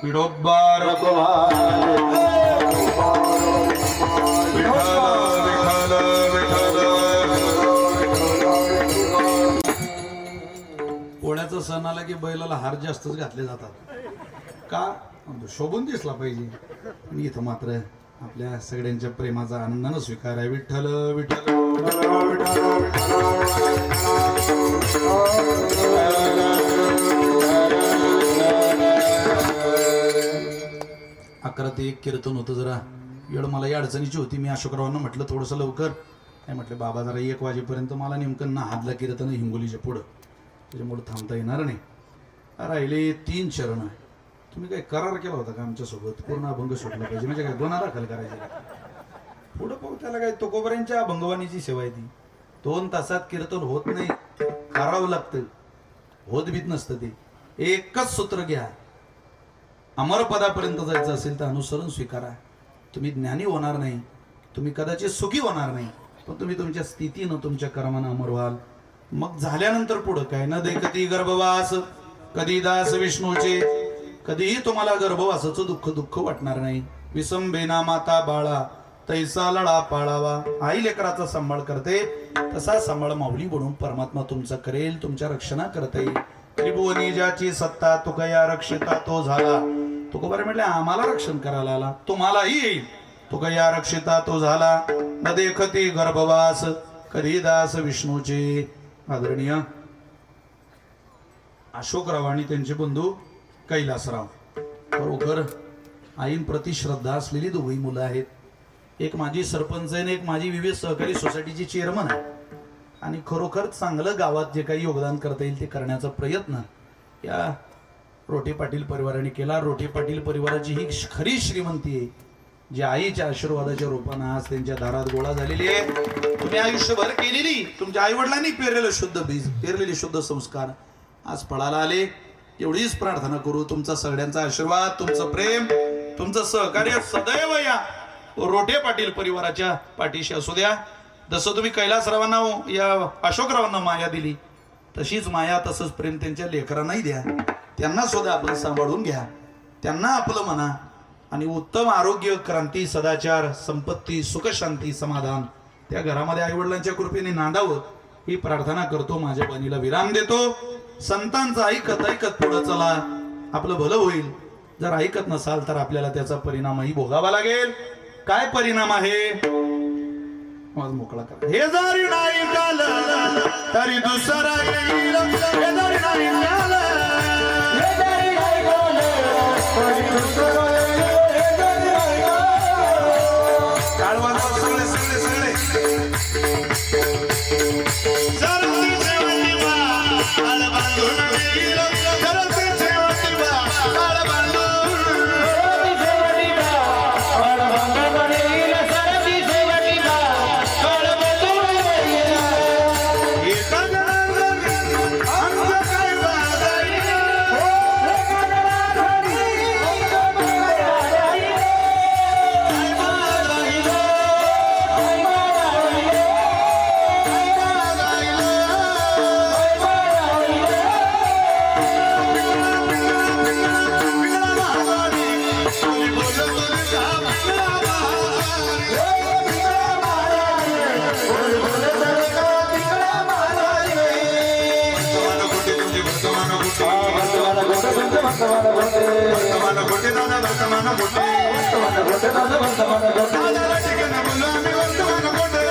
विठोबार पोळ्याचा सण आला की बैलाला हार जास्तच घातले जातात का, शोभून दिसला पाहिजे. आणि इथं मात्र आपल्या सगळ्यांच्या प्रेमाचा आनंदानं स्वीकार आहे. विठ्ठल विठ्ठल अकरा ते 1 कीर्तन होतं. जरा वेळ मला या अडचणीची होती. मी अशोकरावांना म्हटलं थोडंसं लवकर. काय म्हटलं बाबा जरा 1 वाजेपर्यंत मला नेमकं नाहादला कीर्तन हिंगोलीच्या पुढं, त्याच्यामुळे थांबता येणार नाही. राहिले 3 चरण. तुम्ही काय करार केला होता का आमच्यासोबत? पूर्ण अभंग सुटला पाहिजे म्हणजे काय गुन्हा दाखल करायचे? पुढं पाहू त्याला काय तुकोबऱ्यांच्या भंगवानीची सेवा आहे ती 2 तासात कीर्तन होत नाही करावं लागतं होत बीत नसतं ते एकच सूत्र घ्या अमरपदापर्यंत जायचं असेल तर अनुसरण स्वीकारा तुम्ही ज्ञानी होणार नाही तुम्ही कदाचित सुखी होणार नाही पण तुम्ही तुमच्या स्थितीनं तुमच्या कर्मानं अमर व्हाल मग झाल्यानंतर पुढं काय न देखती गर्भवास कधी दास विष्णूचे कधीही तुम्हाला गर्भवासाचं दुःख वाटणार नाही विसंबेना माता बाळा तैसा लढा पाळावा आई लेकराचा सांभाळ करते तसा सांभाळ माऊली बनून परमात्मा तुमचा करेल तुमच्या रक्षणा करता येईल त्रिभुवनी ज्याची सत्ता तुकया रक्षिता तो झाला तुकोबारे म्हटले आम्हाला रक्षण करायला आला तुम्हालाही येईल तुकया रक्षिता तो झाला न देखती गर्भवास कधी दास विष्णूचे आदरणीय अशोकराव आणि त्यांचे बंधू कैलासराव खरोखर आईंप्रती श्रद्धा असलेली दोघी मुलं आहेत एक माझी सरपंच आहे आणि एक माझी विविध सहकारी सोसायटीची चेअरमन आहे आणि खरोखर चांगलं गावात जे काही योगदान करता येईल ते करण्याचा प्रयत्न या रोठे पाटील परिवाराने केला रोठे पाटील परिवाराची ही खरी श्रीमंती आहे जी आईच्या आशीर्वादाच्या रूपानं आज त्यांच्या दारात गोळा झालेली आहे तुम्ही आयुष्यभर केलेली तुमच्या आई वडिलांनी पेरलेलं शुद्ध बीज पेरलेले शुद्ध संस्कार आज फळाला आले एवढीच प्रार्थना करू तुमचा सगळ्यांचा आशीर्वाद तुमचं प्रेम तुमचं सहकार्य सदैव या रोठे पाटील परिवाराच्या पाठीशी असू द्या जसं तुम्ही कैलासरावांना या अशोकरावांना माया दिली तशीच माया तसंच प्रेम त्यांच्या लेकरांनाही द्या त्यांना सुद्धा आपण सांभाळून घ्या त्यांना आपलं म्हणा आणि उत्तम आरोग्य क्रांती सदाचार संपत्ती सुखशांती समाधान त्या घरामध्ये आईवडिलांच्या कृपेने नांदावं ही प्रार्थना करतो माझ्या वाणीला विराम देतो संतांचं ऐकत पुढं चला आपलं भलं होईल जर ऐकत नसाल तर आपल्याला त्याचा परिणामही भोगावा लागेल काय परिणाम आहे मग मोकळा करा हे जरी नाही झालं तरी दुसरा येईल हे जरी नाही झालं हे जरी नाही झालं तरी दुसरा येईल हे जरी नाही झालं काळवांचं सगळे सरती जेवणी बा आळ बांधून येईल सरती जेवणी बा आळ बांधून सरती जेवणी बा आळ बांधून येईल सरती जेवणी बा आळ बांधून येईल एका जणांनी अंग काय बाजारी एका जणांनी अंग काय बाजारी काय बाजारी काय बाजारी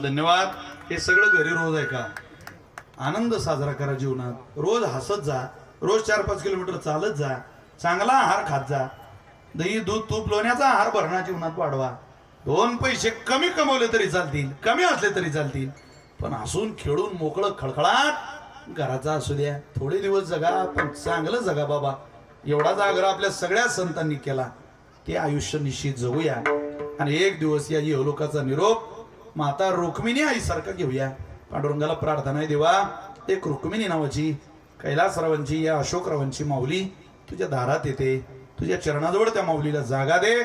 धन्यवाद. हे सगळं घरी रोज आहे का? आनंद साजरा करा जीवनात. रोज हसत जा, रोज 4-5 किलोमीटर चालत जा, चांगला आहार खात जा, दही दूध तूप लोण्याचा आहार भरणा जीवनात वाढवा. 2 पैसे कमी कमवले तरी चालतील, कमी असले तरी चालतील, पण हसून खेळून मोकळं खळखळाट घराचा असू द्या. थोडे दिवस जगा, पण चांगलं जगा बाबा. एवढाच आग्रह आपल्या सगळ्या संतांनी केला. ते आयुष्य निश्चित जगूया आणि एक दिवस या इहलोकाचा निरोप माता रुक्मिणी आईसारखा घेऊया. पांडुरंगाला प्रार्थना आहे, देवा एक रुक्मिणी नावाची कैलासरावांची या अशोकरावांची माऊली तुझ्या दारात येते, तुझ्या चरणाजवळ त्या माऊलीला जागा दे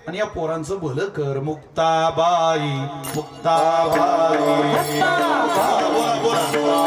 आणि या पोरांचं भलं कर. मुक्ताबाई मुक्ताबाई बोला बोला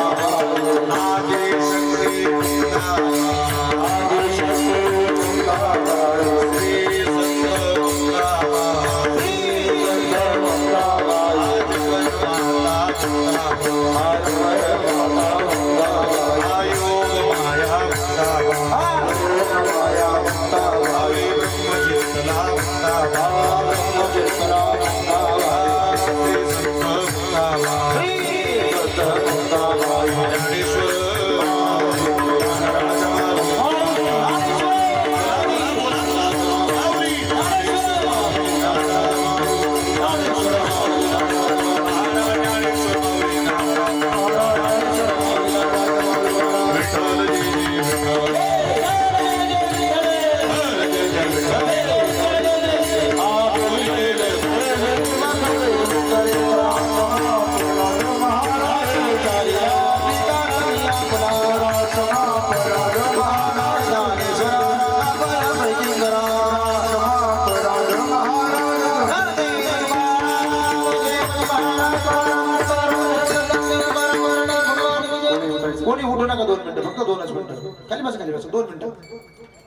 कोणी उठू नका. 2 मिनिटं, फक्त 2च मिनिटं. खाली बसा, खाली बसा. 2 मिनिटं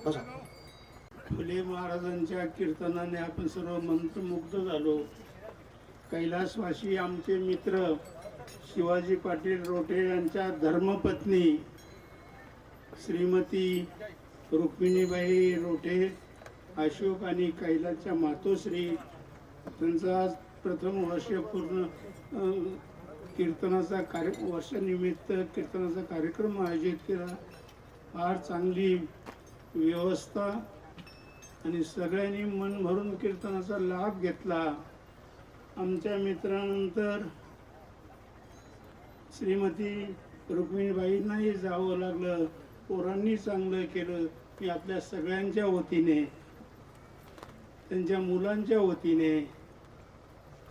बसा. फुले महाराजांच्या कीर्तनाने आपण सर्व मंत्रमुग्ध झालो. कैलासवासी आमचे मित्र शिवाजी पाटील रोठे यांच्या धर्मपत्नी श्रीमती रुक्मिणीबाई रोठे, अशोक आणि कैलासच्या मातोश्री, त्यांचा आज प्रथम वर्ष पूर्ण कीर्तनाचा वर्षानिमित्त कीर्तनाचा कार्यक्रम आयोजित केला. फार चांगली व्यवस्था आणि सगळ्यांनी मन भरून कीर्तनाचा लाभ घेतला. आमच्या मित्रानंतर श्रीमती रुक्मिणीबाईंनाही जावं लागलं. पोरांनी चांगलं केलं. मी आपल्या सगळ्यांच्या वतीने, त्यांच्या मुलांच्या वतीने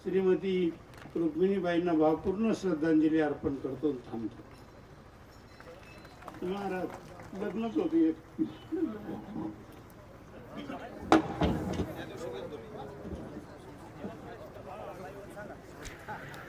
श्रीमती रुक्मिणीबाईंना भावपूर्ण श्रद्धांजली अर्पण करतो. थांबतो. महाराज लग्नच होती.